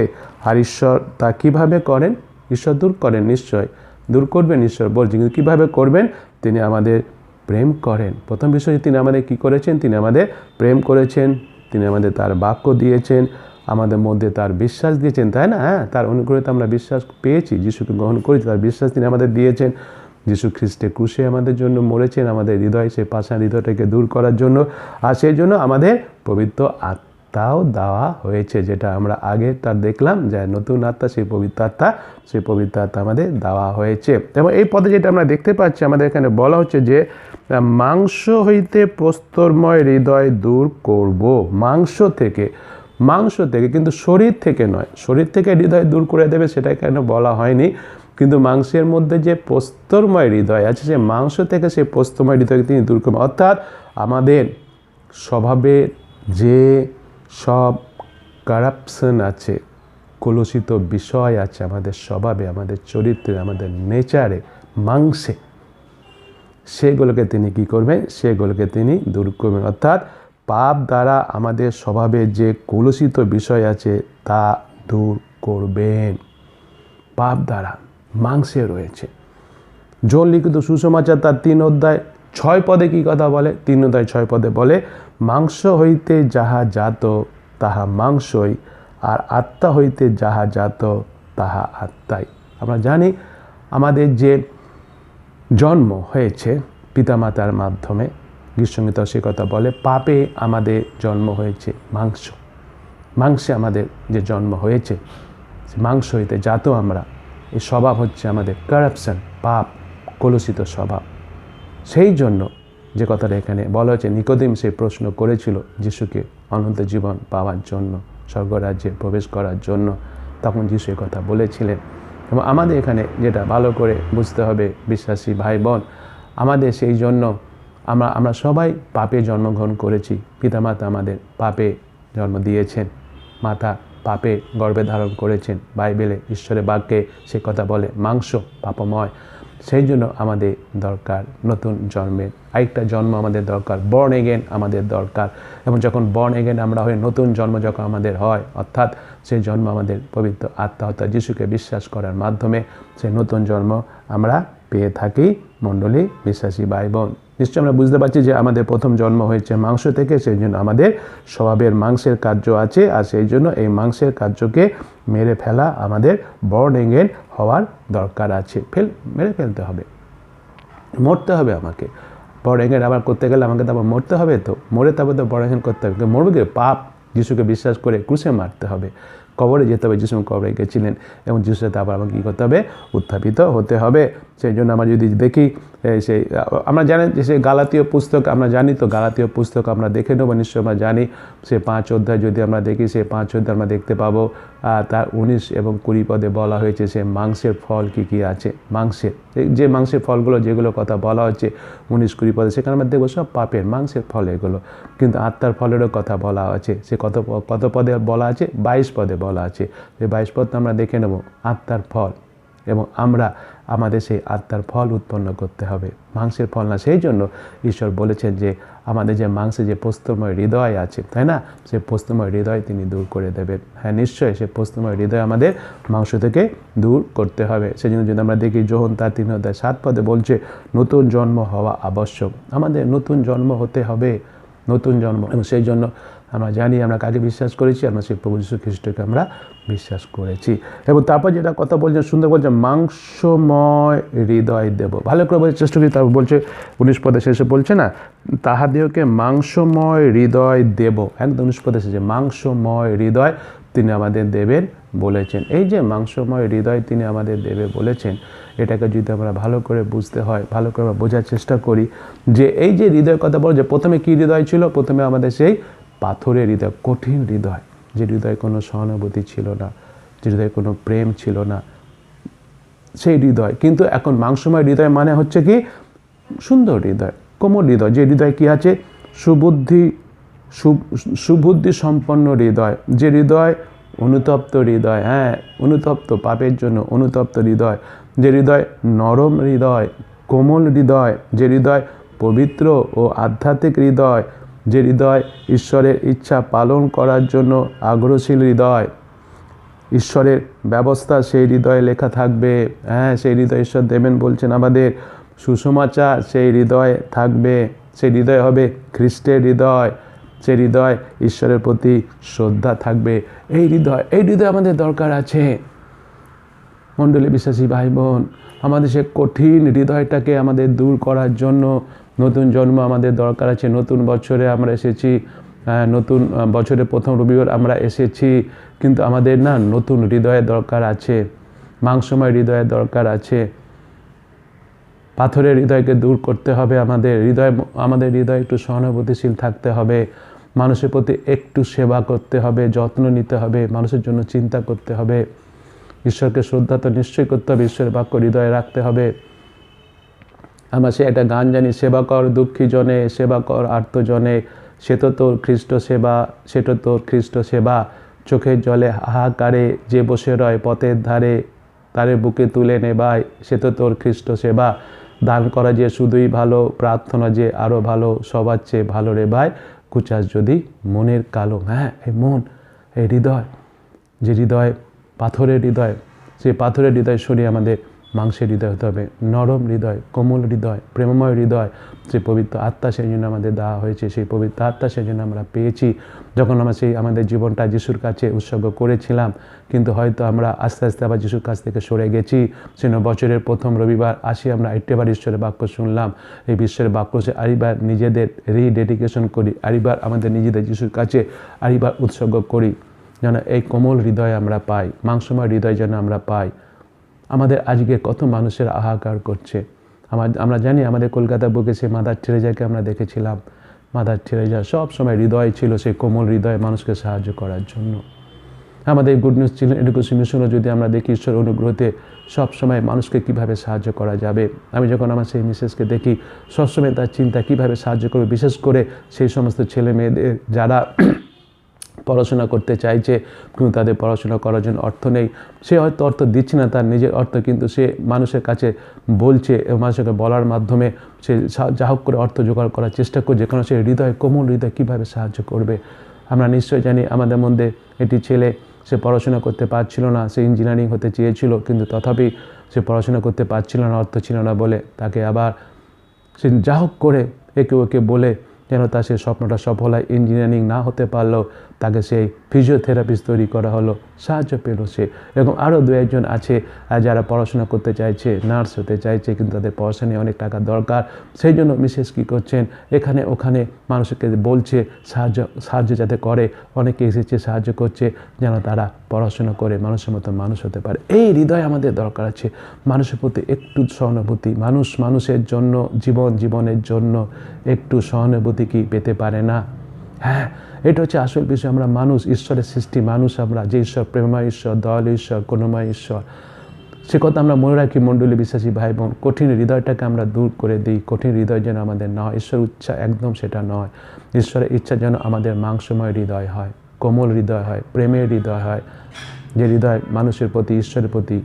আর ঈশ্বর তা কীভাবে করেন? ঈশ্বর দূর করেন, নিশ্চয় দূর করবেন, ঈশ্বর বলছেন। কিন্তু কীভাবে করবেন? তিনি আমাদের প্রেম করেন। প্রথম বিষয়, তিনি আমাদের কি করেছেন? তিনি আমাদের প্রেম করেছেন, তিনি আমাদের তার বাক্য দিয়েছেন, আমাদের মধ্যে তার বিশ্বাস দিয়েছেন, তাই না? হ্যাঁ, তার অনুগ্রহে আমরা বিশ্বাস পেয়েছি, যিশুকে গ্রহণ করেছি, তার বিশ্বাস তিনি আমাদের দিয়েছেন। যিশু খ্রিস্টে ক্রুশে আমাদের জন্য মরেছেন, আমাদের হৃদয়, সেই পাষাণ হৃদয়টাকে দূর করার জন্য। আর সেই জন্য আমাদের পবিত্র আত্মাও দেওয়া হয়েছে, যেটা আমরা আগে তার দেখলাম, যে নতুন আত্মা, সেই পবিত্র আত্মা, সেই পবিত্র আত্মা আমাদের দেওয়া হয়েছে। এবং এই পদে যেটা আমরা দেখতে পাচ্ছি, আমাদের এখানে বলা হচ্ছে যে মাংস হইতে প্রস্তরময় হৃদয় দূর করব। মাংস থেকে, কিন্তু শরীর থেকে নয়। শরীর থেকে হৃদয় দূর করে দেবে, সেটা কেন বলা হয়নি। কিন্তু মাংসের মধ্যে যে প্রস্তরময় হৃদয় আছে, সে মাংস থেকে সেই প্রস্তরময় হৃদয়কে তিনি দূর করবেন। অর্থাৎ আমাদের স্বভাবে যে সব কারাপশন আছে, কলুষিত বিষয় আছে আমাদের স্বভাবে, আমাদের চরিত্রে, আমাদের নেচারে, মাংসে, সেগুলোকে তিনি কি করবেন? সেগুলোকে তিনি দূর করবেন। অর্থাৎ পাপ দ্বারা আমাদের স্বভাবে যে কলুষিত বিষয় আছে, তা দূর করবেন। পাপ দ্বারা মাংসে রয়েছে। জন লিখিত সুসমাচার তার 3 অধ্যায় 6 পদে কি কথা বলে? 3 অধ্যায় 6 পদে বলে, মাংস হইতে যাহা জাত তাহা মাংসই, আর আত্মা হইতে যাহা জাত তাহা আত্মাই। আমরা জানি আমাদের যে জন্ম হয়েছে পিতামাতার মাধ্যমে, গীতসংগীত সে কথা বলে, পাপে আমাদের জন্ম হয়েছে মাংসে আমাদের যে জন্ম হয়েছে, মাংস হইতে জাত আমরা। এই স্বভাব হচ্ছে আমাদের কারাপশন, পাপ, কলুষিত স্বভাব। সেই জন্য যে কথাটা এখানে বলা হয়েছে, নিকোদিম সেই প্রশ্ন করেছিল যিশুকে অনন্ত জীবন পাওয়ার জন্য, স্বর্গরাজ্যে প্রবেশ করার জন্য, তখন যিশু এই কথা বলেছিলেন। এবং আমাদের এখানে যেটা ভালো করে বুঝতে হবে বিশ্বাসী ভাই বোন, আমাদের সেই জন্য আমরা সবাই পাপে জন্মগ্রহণ করেছি। পিতামাতা আমাদের পাপে জন্ম দিয়েছেন, মাতা পাপে গর্ভে ধারণ করেছেন। বাইবেলে ঈশ্বরের বাক্যে সে কথা বলে, মাংস পাপময়। সেই জন্য আমাদের দরকার নতুন জন্মের আরেকটা জন্ম, আমাদের দরকার বর্ন এগেন আমাদের দরকার। এবং যখন বর্ন এগেন আমরা হয়ে নতুন জন্ম যখন আমাদের হয়, অর্থাৎ সেই জন্ম আমাদের পবিত্র আত্মা অর্থাৎ যিশুকে বিশ্বাস করার মাধ্যমে সেই নতুন জন্ম আমরা পেয়ে থাকি। মণ্ডলী, বিশ্বাসী ভাই বোন, নিশ্চয় আমরা বুঝতে পারছি যে আমাদের প্রথম জন্ম হয়েছে মাংস থেকে। সেই জন্য আমাদের স্বভাবের মাংসের কার্য আছে, আর সেই জন্য এই মাংসের কার্যকে মেরে ফেলা আমাদের বর্ন এগেন হওয়ার দরকার আছে। মেরে ফেলতে হবে, মরতে হবে আমাকে। বর্ন এগেন আবার করতে গেলে আমাকে তো আবার মরতে হবে, তো মরে তারপর তো বর্ন এগেন করতে হবে। মরবে কি? পাপ যিশুকে বিশ্বাস করে ক্রুশে মারতে হবে, কবরে যেতে হবে। যিশু কবরে গেছিলেন এবং যিশুর সাথে আবার আমাকে কী করতে হবে? উত্থাপিত হতে হবে। সেই জন্য আমরা যদি দেখি সেই আমরা জানি যে সেই গালাতীয় পুস্তক আমরা জানি তো, গালাতীয় পুস্তক আমরা দেখে নেবো, নিশ্চয়ই আমরা জানি সে 5 অধ্যায় যদি আমরা দেখি, সেই 5 অধ্যায় আমরা দেখতে পাবো তার 19 এবং 20 পদে বলা হয়েছে সে মাংসের ফল কী কী আছে। মাংসের যে মাংসের ফলগুলো যেগুলো কথা বলা হচ্ছে 19-20 পদে, সেখানে আমরা দেখবো সব পাপের মাংসের ফল এগুলো, কিন্তু আত্মার ফলেরও কথা বলা আছে। সে কত পদে বলা আছে? 22 পদে বলা আছে। এই 22 পদ আমরা দেখে নেব, আত্মার ফল, এবং আমরা আমাদের সেই আত্মার ফল উৎপন্ন করতে হবে, মাংসের ফল না। সেই জন্য ঈশ্বর বলেছেন যে আমাদের যে মাংসে যে প্রস্তরময় হৃদয় আছে, তাই না, সেই প্রস্তরময় হৃদয় তিনি দূর করে দেবেন। হ্যাঁ, নিশ্চয়ই সেই প্রস্তরময় হৃদয় আমাদের মাংস থেকে দূর করতে হবে। সেই জন্য যদি আমরা দেখি যোহন তার 3:7 পদে বলছে নতুন জন্ম হওয়া আবশ্যক। আমাদের নতুন জন্ম হতে হবে, নতুন জন্ম। এবং সেই জন্য আমরা জানি আমরা কাকে বিশ্বাস করেছি, আমরা সেই প্রভু যীশু খ্রিস্টকে আমরা বিশ্বাস করেছি। এবং তারপর যেটা কথা বলছেন সুন্দর, বলছে মাংসময় হৃদয় দেব। ভালো করে বলতে চেষ্টা করি। তারপর বলছে 19 পদে শেষে বলছে না, তাহাদিওকে মাংসময় হৃদয় দেব। একদম 19 পদে শেষে মাংসময় হৃদয় তিনি আমাদের দেবেন বলেছেন। এই যে মাংসময় হৃদয় তিনি আমাদের দেবে বলেছেন, এটাকে যদি আমরা ভালো করে বুঝতে হয়, ভালো করে আমরা বোঝার চেষ্টা করি যে এই যে হৃদয়ের কথা বলো, যে প্রথমে কী হৃদয় ছিল? প্রথমে আমাদের সেই পাথরের হৃদয়, কঠিন হৃদয়, যে হৃদয়ে কোনো সহানুভূতি ছিল না, যে হৃদয়ে কোনো প্রেম ছিল না, সেই হৃদয়। কিন্তু এখন মাংসময় হৃদয় মানে হচ্ছে কি? সুন্দর হৃদয়, কোমল হৃদয়, যে হৃদয় কি আছে? সুবুদ্ধি সম্পন্ন হৃদয়, যে হৃদয় অনুতপ্ত হৃদয়, হ্যাঁ, অনুতপ্ত, পাপের জন্য অনুতপ্ত হৃদয়, যে হৃদয় নরম হৃদয়, কোমল হৃদয়, যে হৃদয় পবিত্র ও আধ্যাত্মিক হৃদয়, যে হৃদয় ঈশ্বরের ইচ্ছা পালন করার জন্য আগ্রহশীল হৃদয়, ঈশ্বরের ব্যবস্থা সেই হৃদয়ে লেখা থাকবে। হ্যাঁ, সেই হৃদয় ঈশ্বর দেবেন বলছেন আমাদের। সুসমাচার সেই হৃদয় থাকবে, সেই হৃদয় হবে খ্রিস্টের হৃদয়, সেই হৃদয় ঈশ্বরের প্রতি শ্রদ্ধা থাকবে। এই হৃদয় আমাদের দরকার আছে মণ্ডলী বিশ্বাসী ভাই বোন। আমাদের সে কঠিন হৃদয়টাকে আমাদের দূর করার জন্য নতুন জন্ম আমাদের দরকার আছে। নতুন বছরে আমরা এসেছি, নতুন বছরের প্রথম রবিবার আমরা এসেছি, কিন্তু আমাদের না নতুন হৃদয়ের দরকার আছে, মাংসময় হৃদয়ের দরকার আছে। পাথরের হৃদয়কে দূর করতে হবে। আমাদের হৃদয় একটু সহানুভূতিশীল থাকতে হবে, মানুষের প্রতি একটু সেবা করতে হবে, যত্ন নিতে হবে, মানুষের জন্য চিন্তা করতে হবে, ঈশ্বরকে শ্রদ্ধা তো নিশ্চয়ই করতে হবে, ঈশ্বরের বাক্য হৃদয়ে রাখতে হবে। আমরা সে একটা গান জানি, সেবা কর দুঃখী জনে, সেবা কর আর্তজনে, সে তো তোর খ্রিস্ট সেবা, সে তো তোর খ্রিস্ট সেবা। চোখের জলে হাহাকারে যে বসে রয় পথের ধারে, তারে বুকে তুলে নেবাই, সে তো তোর খ্রিস্ট সেবা। দান করা যে শুধুই ভালো, প্রার্থনা যে আরও ভালো, সবার চেয়ে ভালো রে ভাই, কুচাস যদি মনের কালো। হ্যাঁ, এই মন, এই হৃদয়, যে হৃদয় পাথরের হৃদয়, সেই পাথরের হৃদয় সরিয়ে আমাদের মাংসের হৃদয় হতে হবে, নরম হৃদয়, কোমল হৃদয়, প্রেমময় হৃদয়। সেই পবিত্র আত্মা সেই জন্য আমাদের দেওয়া হয়েছে, সেই পবিত্র আত্মা সেই জন্য আমরা পেয়েছি। যখন আমরা সেই আমাদের জীবনটা যিশুর কাছে উৎসর্গ করেছিলাম, কিন্তু হয়তো আমরা আস্তে আস্তে আবার যিশুর কাছ থেকে সরে গেছি। সেজন্য বছরের প্রথম রবিবার আসি, আমরা একটিবার ঈশ্বরের বাক্য শুনলাম, এই বিশ্বের বাক্য সে আরেকবার নিজেদের রিডেডিকেশন করি, আরেকবার আমাদের নিজেদের যিশুর কাছে আরেকবার উৎসর্গ করি, যেন এই কোমল হৃদয় আমরা পাই, মাংসময় হৃদয় যেন আমরা পাই। আমাদের আজকে কত মানুষের হাহাকার করছে। আমরা জানি আমাদের কলকাতা বুকে সেই মাদার টেরেজাকে আমরা দেখেছিলাম। মাদার টেরেজা সব সময় হৃদয় ছিল, সেই কোমল হৃদয় মানুষকে সাহায্য করার জন্য। আমাদের গুড নিউজ চ্যানেল এডুকেশন মিশনও যদি আমরা দেখি ঈশ্বর অনুগ্রহতে সবসময় মানুষকে কিভাবে সাহায্য করা যাবে। আমি যখন আমার সেই মিসেসকে দেখি, সবসময় তার চিন্তা কীভাবে সাহায্য করবে, বিশেষ করে সেই সমস্ত ছেলে মেয়েদের যারা পড়াশোনা করতে চাইছে কিন্তু তাদের পড়াশোনা করার জন্য অর্থ নেই। সে হয়তো অর্থ দিচ্ছে না তার নিজের অর্থ, কিন্তু সে মানুষের কাছে বলছে এবং মানুষকে বলার মাধ্যমে সে যা হোক করে অর্থ জোগাড় করার চেষ্টা করছে, কারণ সে হৃদয়, কোমল হৃদয় কীভাবে সাহায্য করবে। আমরা নিশ্চয় জানি আমাদের মধ্যে একটি ছেলে, সে পড়াশোনা করতে পারছিল না, সে ইঞ্জিনিয়ারিং হতে চেয়েছিল, কিন্তু তথাপি সে পড়াশোনা করতে পারছিল না, অর্থ ছিল না বলে। তাকে আবার সে যা হোক করে একে ওকে বলে যেন তার সে স্বপ্নটা সফল হয়। ইঞ্জিনিয়ারিং না হতে পারলেও তাকে সেই ফিজিওথেরাপিস্ট তৈরি করা হলো, সাহায্য পেল সে। এরকম আরও দু একজন আছে যারা পড়াশোনা করতে চাইছে, নার্স হতে চাইছে, কিন্তু তাদের পড়াশোনা নিয়ে অনেক টাকা দরকার। সেই জন্য মিসেস কী করছেন, এখানে ওখানে মানুষকে বলছে সাহায্য যাতে করে, অনেকে এসেছে সাহায্য করছে যেন তারা পড়াশোনা করে মানুষের মতো মানুষ হতে পারে। এই হৃদয় আমাদের দরকার আছে, মানুষের প্রতি একটু সহানুভূতি। মানুষের জন্য, জীবনের জন্য একটু সহানুভূতি কি পেতে পারে না? হ্যাঁ, এটা হচ্ছে আসল বিষয়। আমরা মানুষ, ঈশ্বরের সৃষ্টি মানুষ আমরা, যে ঈশ্বর প্রেমময় ঈশ্বর, দয়ালু ঈশ্বর, করুণাময় ঈশ্বর, সে কথা আমরা মনে রাখি। মণ্ডলী বিশ্বাসী ভাই বোন, কঠিন হৃদয়টাকে আমরা দূর করে দিই। কঠিন হৃদয় যেন আমাদের না হয়, ঈশ্বরের ইচ্ছা একদম সেটা নয়। ঈশ্বরের ইচ্ছা যেন আমাদের মাংসময় হৃদয় হয়, কোমল হৃদয় হয়, প্রেমের হৃদয় হয়, যে হৃদয় মানুষের প্রতি, ঈশ্বরের প্রতি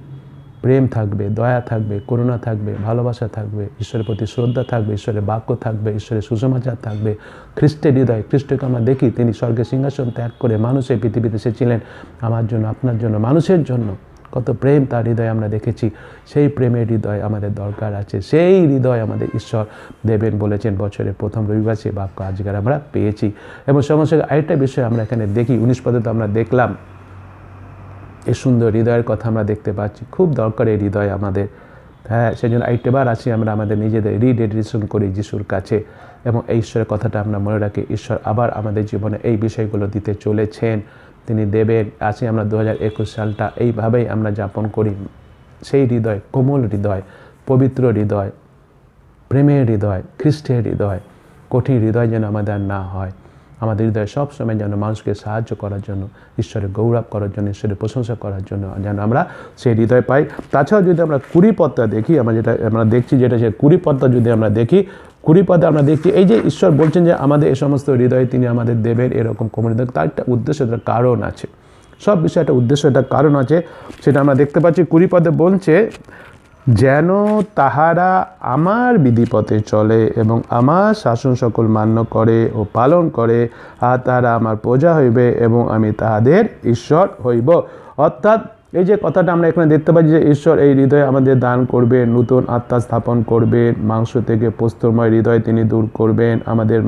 প্রেম থাকবে, দয়া থাকবে, করুণা থাকবে, ভালোবাসা থাকবে, ঈশ্বরের প্রতি শ্রদ্ধা থাকবে, ঈশ্বরের বাক্য থাকবে, ঈশ্বরের সুসমাচার থাকবে। খ্রিস্টের হৃদয়, খ্রিস্টকে আমরা দেখি তিনি স্বর্গের সিংহাসন ত্যাগ করে মানুষের পৃথিবীতে এসেছিলেন আমার জন্য, আপনার জন্য, মানুষের জন্য। কত প্রেম তার হৃদয় আমরা দেখেছি। সেই প্রেমের হৃদয় আমাদের দরকার আছে। সেই হৃদয় আমাদের ঈশ্বর দেবেন বলেছেন বছরের প্রথম রবিবার, সে বাক্য আজকের আমরা পেয়েছি। এবং সমস্ত আরেকটা বিষয় আমরা এখানে দেখি, 19 পদে তো আমরা দেখলাম এই সুন্দর হৃদয়ের কথা আমরা দেখতে পাচ্ছি। খুব দরকার এই হৃদয় আমাদের। হ্যাঁ, সেই জন্য আরেকটাবার আসি আমরা আমাদের নিজেদের রিডেডিকেশন করি যিশুর কাছে, এবং এই ঈশ্বরের কথাটা আমরা মনে রাখি। ঈশ্বর আবার আমাদের জীবনে এই বিষয়গুলো দিতে চলেছেন, তিনি দেবেন। আসি আমরা 2021 সালটা এইভাবেই আমরা যাপন করি। সেই হৃদয়, কোমল হৃদয়, পবিত্র হৃদয়, প্রেমের হৃদয়, খ্রিস্টের হৃদয়, কঠিন হৃদয় যেন আমাদের না হয়। আমাদের হৃদয় সবসময় যেন মানুষকে সাহায্য করার জন্য, ঈশ্বরের গৌরব করার জন্য, ঈশ্বরের প্রশংসা করার জন্য যেন আমরা সেই হৃদয় পাই। তাছাড়াও যদি আমরা 20 পদটা দেখি, আমরা দেখছি যেটা সে 20 পদটা যদি আমরা দেখি, 20 পদে আমরা দেখছি এই যে ঈশ্বর বলছেন যে আমাদের এই সমস্ত হৃদয় তিনি আমাদের দেবেন, এরকম কোমল হৃদয়। তার একটা উদ্দেশ্য, একটা কারণ আছে। সব বিষয়ে একটা উদ্দেশ্য, একটা কারণ আছে, সেটা আমরা দেখতে পাচ্ছি। 20 পদে বলছে, যেন তাহারা আমার বিধিপথে চলে এবং আমার শাসন সকল মান্য করে ও পালন করে, আর তাহারা আমার প্রজা হইবে এবং আমি তাহাদের ঈশ্বর হইব। অর্থাৎ এই যে কথাটা আমরা এখানে দেখতে পাচ্ছি যে ঈশ্বর এই হৃদয় আমাদের দান করবেন, নতুন আত্মা স্থাপন করবেন, মাংস থেকে প্রস্তরময় হৃদয় তিনি দূর করবেন, আমাদের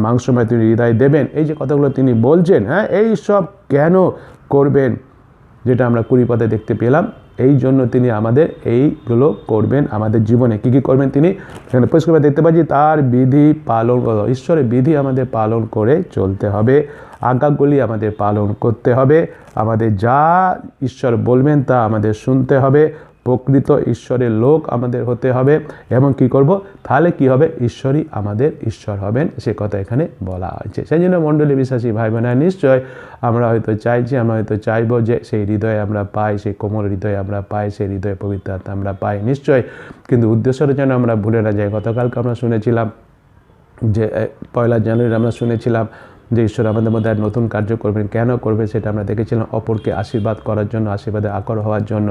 মাংসময় তিনি হৃদয় দেবেন। এই যে কথাগুলো তিনি বলছেন, হ্যাঁ, এই সব কেন করবেন, যেটা আমরা 20 পদে দেখতে পেলাম। এই জন্য তিনি আমাদের এইগুলো করবেন আমাদের জীবনে। কী কী করবেন তিনি এখানে পরিষ্কার দেখতে পাচ্ছি, তার বিধি পালন, ঈশ্বরের বিধি আমাদের পালন করে চলতে হবে, আজ্ঞাগুলি আমাদের পালন করতে হবে, আমাদের যা ঈশ্বর বলবেন তা আমাদের শুনতে হবে, প্রকৃত ঈশ্বরের লোক আমাদের হতে হবে। এবং কি করব, তাহলে কি হবে, ঈশ্বরই আমাদের ঈশ্বর হবেন, সে কথা এখানে বলা হয়েছে। সেই জন্য মণ্ডলী বিশ্বাসী ভাই বোনেরা, নিশ্চয় আমরা হয়তো চাইবো যে সেই হৃদয় আমরা পাই, সেই কোমল হৃদয় আমরা পাই, সেই হৃদয় পবিত্রতা আমরা পাই নিশ্চয়। কিন্তু উদ্দেশ্যটা যেন আমরা ভুলে না যাই। গতকালকে আমরা শুনেছিলাম যে 1 জানুয়ারি আমরা শুনেছিলাম যে ঈশ্বর আমাদের মধ্যে এক নতুন কার্য করবেন। কেন করবেন সেটা আমরা দেখেছিলাম, অপরকে আশীর্বাদ করার জন্য, আশীর্বাদে আকর হওয়ার জন্য,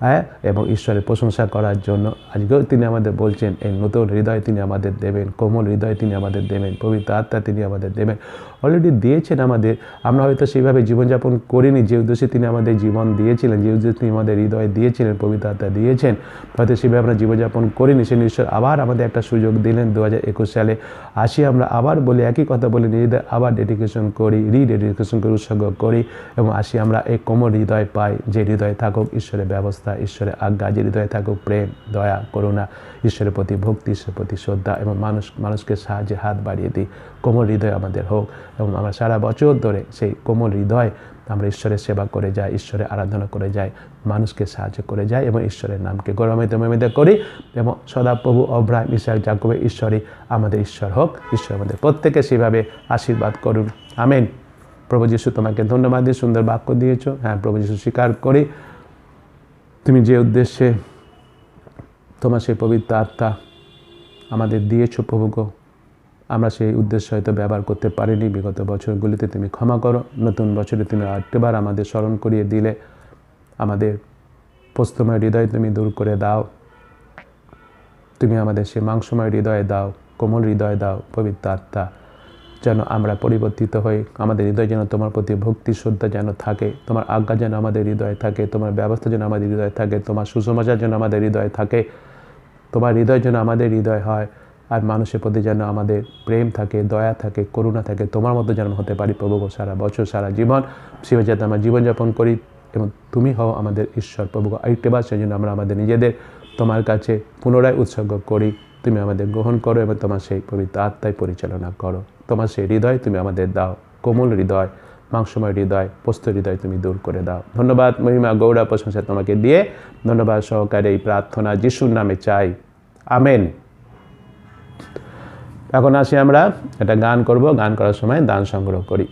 হ্যাঁ, এবং ঈশ্বরের প্রশংসা করার জন্য। আজকেও তিনি আমাদের বলছেন এই নতুন হৃদয় তিনি আমাদের দেবেন, কোমল হৃদয় তিনি আমাদের দেবেন, পবিত্র আত্মা তিনি আমাদের দেবেন। অলরেডি দিয়েছেন আমাদের, আমরা হয়তো সেইভাবে জীবনযাপন করিনি। যে উদ্দেশ্যে তিনি আমাদের জীবন দিয়েছিলেন, যে উদ্দেশ্যে তিনি আমাদের হৃদয় দিয়েছিলেন, পবিত্র আত্মা দিয়েছেন, হয়তো সেভাবে আমরা জীবনযাপন করিনি। সেই ঈশ্বর আবার আমাদের একটা সুযোগ দিলেন 2021 সালে। আসি আমরা আবার বলি, একই কথা বলি, নিজেদের আবার ডেডিকেশন করি, রিডেডিকেশন করে উৎসর্গ করি, এবং আসি আমরা এই কোমল হৃদয় পাই। যে হৃদয় থাকুক ঈশ্বরের ব্যবস্থা, ঈশ্বরের আজ্ঞা, যে হৃদয়ে থাকুক প্রেম, দয়া, করুণা, ঈশ্বরের প্রতি ভক্তি, ঈশ্বরের প্রতি শ্রদ্ধা, এবং মানুষকে সাহায্যে হাত বাড়িয়ে দিই। কোমল হৃদয় আমাদের হোক, এবং আমরা সারা বছর ধরে সেই কোমল হৃদয় আমরা ঈশ্বরের সেবা করে যাই, ঈশ্বরের আরাধনা করে যাই, মানুষকে সাহায্য করে যাই, এবং ঈশ্বরের নামকে গৌরবান্বিত করি। এবং সদাপ্রভু অব্রাহাম, ইসাক, যাকোবের ঈশ্বরই আমাদের ঈশ্বর হোক। ঈশ্বর আমাদের প্রত্যেকে সেভাবে আশীর্বাদ করুন। আমেন। প্রভু যীশু তোমাকে ধন্যবাদ দিয়ে সুন্দর বাক্য দিয়েছ। হ্যাঁ প্রভু যীশু, স্বীকার করি তুমি যে উদ্দেশ্যে তোমার সেই পবিত্র আত্মা আমাদের দিয়েছ প্রভু গো, আমরা সেই উদ্দেশ্য হয়তো ব্যবহার করতে পারিনি বিগত বছরগুলিতে। তুমি ক্ষমা করো। নতুন বছরে তুমি আরেকবার আমাদের স্মরণ করিয়ে দিলে, আমাদের প্রস্তময় হৃদয় তুমি দূর করে দাও। তুমি আমাদের সেই মাংসময় হৃদয় দাও, কোমল হৃদয় দাও, পবিত্র আত্মা, যেন আমরা পরিবর্তিত হই। আমাদের হৃদয় যেন তোমার প্রতি ভক্তি শ্রদ্ধা যেন থাকে, তোমার আজ্ঞা যেন আমাদের হৃদয়ে থাকে, তোমার ব্যবস্থা যেন আমাদের হৃদয়ে থাকে, তোমার সুসমাচার যেন আমাদের হৃদয়ে থাকে, তোমার হৃদয় যেন আমাদের হৃদয় হয়। আর মানুষের প্রতি যেন আমাদের প্রেম থাকে, দয়া থাকে, করুণা থাকে, তোমার মতো যেন হতে পারি প্রভু গো, সারা বছর সারা জীবন সেভাবে যাতে আমরা জীবনযাপন করি এবং তুমি হও আমাদের ঈশ্বর প্রভু গো। আরেকটিবার সেই জন্য আমরা আমাদের নিজেদের তোমার কাছে পুনরায় উৎসর্গ করি। তুমি আমাদের গ্রহণ করো এবং তোমার সেই পবিত্র আত্মায় পরিচালনা করো। তোমার সেই হৃদয় তুমি আমাদের দাও, কোমল হৃদয়, মাংসময় হৃদয়, পোস্ত হৃদয় তুমি দূর করে দাও। ধন্যবাদ, মহিমা, গৌরব, প্রশংসা তোমাকে দিয়ে ধন্যবাদ সহকারে এই প্রার্থনা যিশুর নামে চাই, আমেন। এখন আসি আমরা একটা গান করব, গান করার সময় দান সংগ্রহ করি।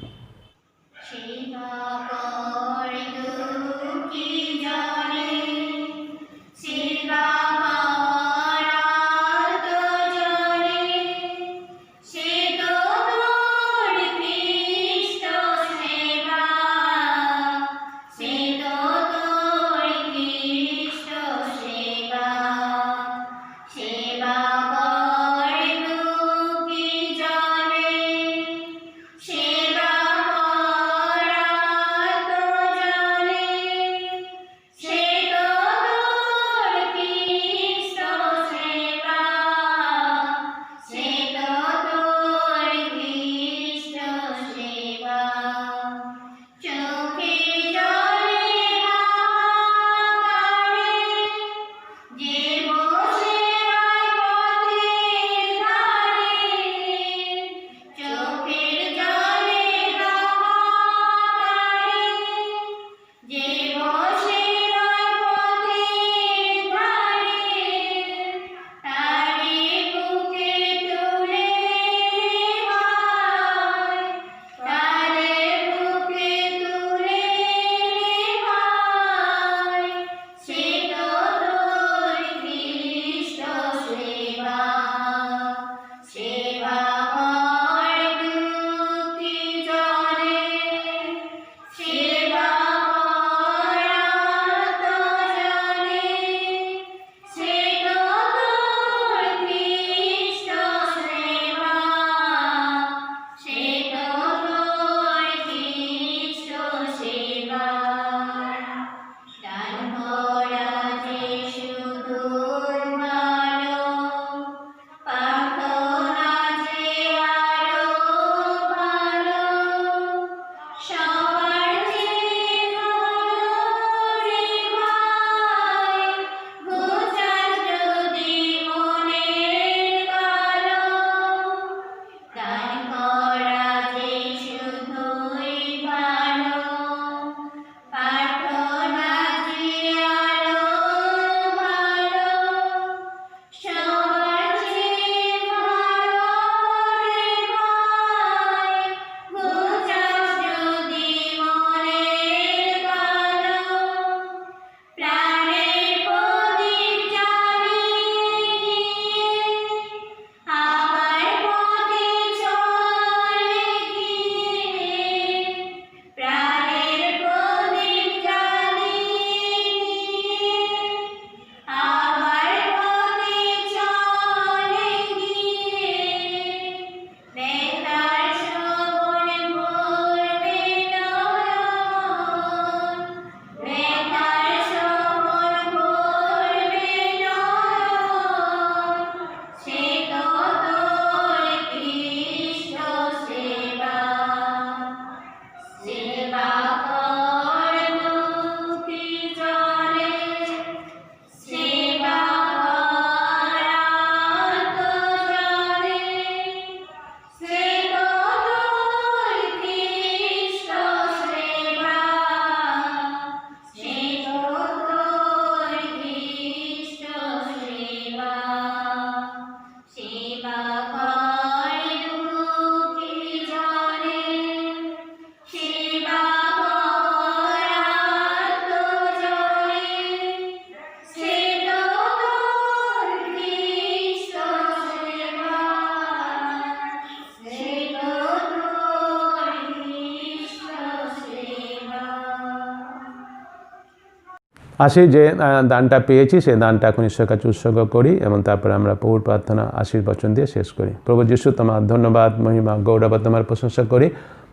আসি যে দানটা পেয়েছি সেই দানটা এখন ঈশ্বরের কাছে উৎসর্গ করি এবং তারপরে আমরা প্রভুর প্রার্থনা আশীর্বচন দিয়ে শেষ করি। প্রভু যিশু, তোমার ধন্যবাদ, মহিমা, গৌরব, তোমার প্রশংসা করি।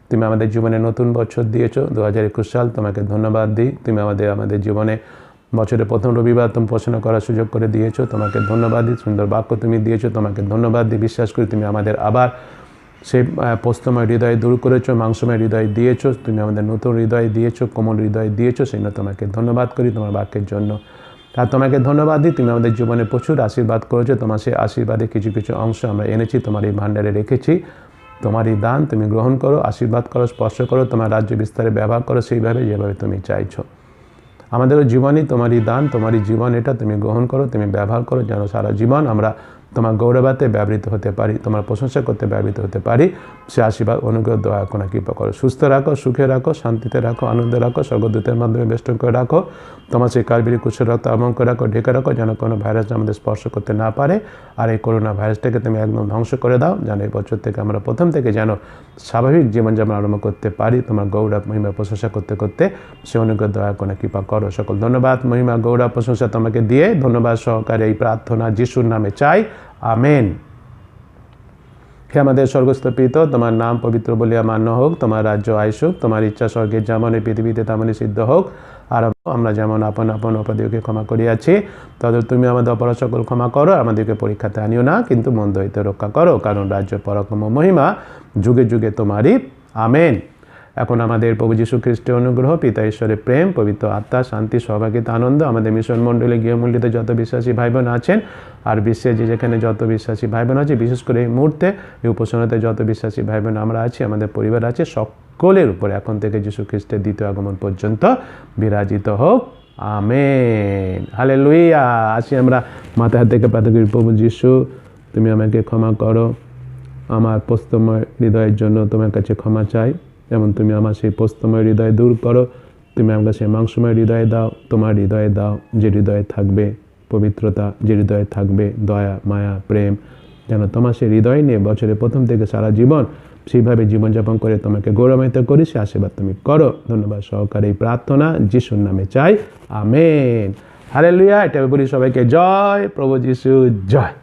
তুমি আমাদের জীবনে নতুন বছর দিয়েছো 2021 সাল, তোমাকে ধন্যবাদ দিই। তুমি আমাদের জীবনে বছরের প্রথম রবিবার তুমি পড়াশোনা করার সুযোগ করে দিয়েছো, তোমাকে ধন্যবাদ দিই। সুন্দর বাক্য তুমি দিয়েছো, তোমাকে ধন্যবাদ দিই। বিশ্বাস করি তুমি আমাদের আবার সেই পোস্তময় হৃদয় দূর করেছো, মাংসময় হৃদয় দিয়েছো, তুমি আমাদের নতুন হৃদয় দিয়েছো, কোমল হৃদয় দিয়েছো। সেই জন্য তোমাকে ধন্যবাদ করি তোমার বাক্যের জন্য। আর তোমাকে ধন্যবাদ দিই, তুমি আমাদের জীবনে প্রচুর আশীর্বাদ করেছো। তোমার সেই আশীর্বাদে কিছু কিছু অংশ আমরা এনেছি, তোমার এই ভাণ্ডারে রেখেছি। তোমারই দান তুমি গ্রহণ করো, আশীর্বাদ করো, স্পর্শ করো, তোমার রাজ্য বিস্তারে ব্যবহার করো সেইভাবে যেভাবে তুমি চাইছো। আমাদেরও জীবনই তোমারই দান, তোমারই জীবন, এটা তুমি গ্রহণ করো, তুমি ব্যবহার করো, যেন সারা জীবন আমরা তোমার গৌরবাতে ব্যবহৃত হতে পারি, তোমার প্রশংসা করতে ব্যবহৃত হতে পারি। সে আশীর্বাদ, অনুগ্রহ, দয়া, করুণা, কৃপা করো। সুস্থ রাখো, সুখে রাখো, শান্তিতে রাখো, আনন্দে রাখো, স্বর্গদূতের মাধ্যমে বেষ্টন করে রাখো। তোমার সেই কালবেরি কুশল রক্ত আমন করে রাখো, ঢেকে রাখো, যেন কোনো ভাইরাস আমাদের স্পর্শ করতে না পারে। আর এই করোনা ভাইরাসটাকে তুমি একদম ধ্বংস করে দাও, যেন এই বছর থেকে আমরা প্রথম থেকে যেন স্বাভাবিক জীবনযাপন আরম্ভ করতে পারি, তোমার গৌরব মহিমা প্রশংসা করতে করতে। সে অনুগ্রহ, দয়া, করুণা, কৃপা করো। সকল ধন্যবাদ, মহিমা, গৌরব, প্রশংসা তোমাকে দিয়ে ধন্যবাদ সহকারে এই প্রার্থনা যিশুর নামে চাই, আমেন। হে আমাদের স্বর্গস্থ পিতা, তোমার নাম পবিত্র বলিয়া মান্য হোক, তোমার রাজ্য আইসুক, তোমার ইচ্ছা স্বর্গের যেমন এই পৃথিবীতে তেমনই সিদ্ধ হোক। আর আমরা যেমন আপন আপন অপরাধীকে ক্ষমা করিয়াছি, তাদের তুমি আমাদের অপরাধ সকল ক্ষমা করো। আমাদেরকে পরীক্ষাতে আনিও না, কিন্তু মন্দ হইতে রক্ষা করো, কারণ রাজ্য, পরাক্রম, মহিমা যুগে যুগে তোমারই, আমেন। এখন আমাদের প্রভু যীশু খ্রিস্টের অনুগ্রহ, পিতা ঈশ্বরের প্রেম, পবিত্র আত্মা, শান্তি, সহভাগিতা, আনন্দ আমাদের মিশন মণ্ডলে গৃহমূল্যিত যত বিশ্বাসী ভাই বোন আছেন, আর বিশ্বে যেখানে যত বিশ্বাসী ভাই বোন আছে, বিশেষ করে এই মুহূর্তে এই উপাসনাতে যত বিশ্বাসী ভাই বোন আমরা আছি, আমাদের পরিবার আছে, সকলের উপরে এখন থেকে যীশু খ্রিস্টের দ্বিতীয় আগমন পর্যন্ত বিরাজিত হোক, আমেন। হালেলুয়া। আসি আমরা মাথা হাত থেকে প্রার্থনা করি। প্রভু যীশু, তুমি আমাকে ক্ষমা করো, আমার প্রস্তময় হৃদয়ের জন্য তোমার কাছে ক্ষমা চাই। যেমন তুমি আমার সেই প্রস্তময় হৃদয় দূর করো, তুমি আমাকে সেই মাংসময় হৃদয় দাও, তোমার হৃদয়ে দাও, যে হৃদয়ে থাকবে পবিত্রতা, যে হৃদয়ে থাকবে দয়া, মায়া, প্রেম, যেন তোমার সেই হৃদয় নিয়ে বছরের প্রথম থেকে সারা জীবন সেইভাবে জীবনযাপন করে তোমাকে গৌরবান্বিত করি। সে আশীর্বাদ তুমি করো। ধন্যবাদ সহকারে এই প্রার্থনা যিশুর নামে চাই, আমেন। হালেলুয়া। এটা বলি সবাইকে জয় প্রভু যিশু, জয়।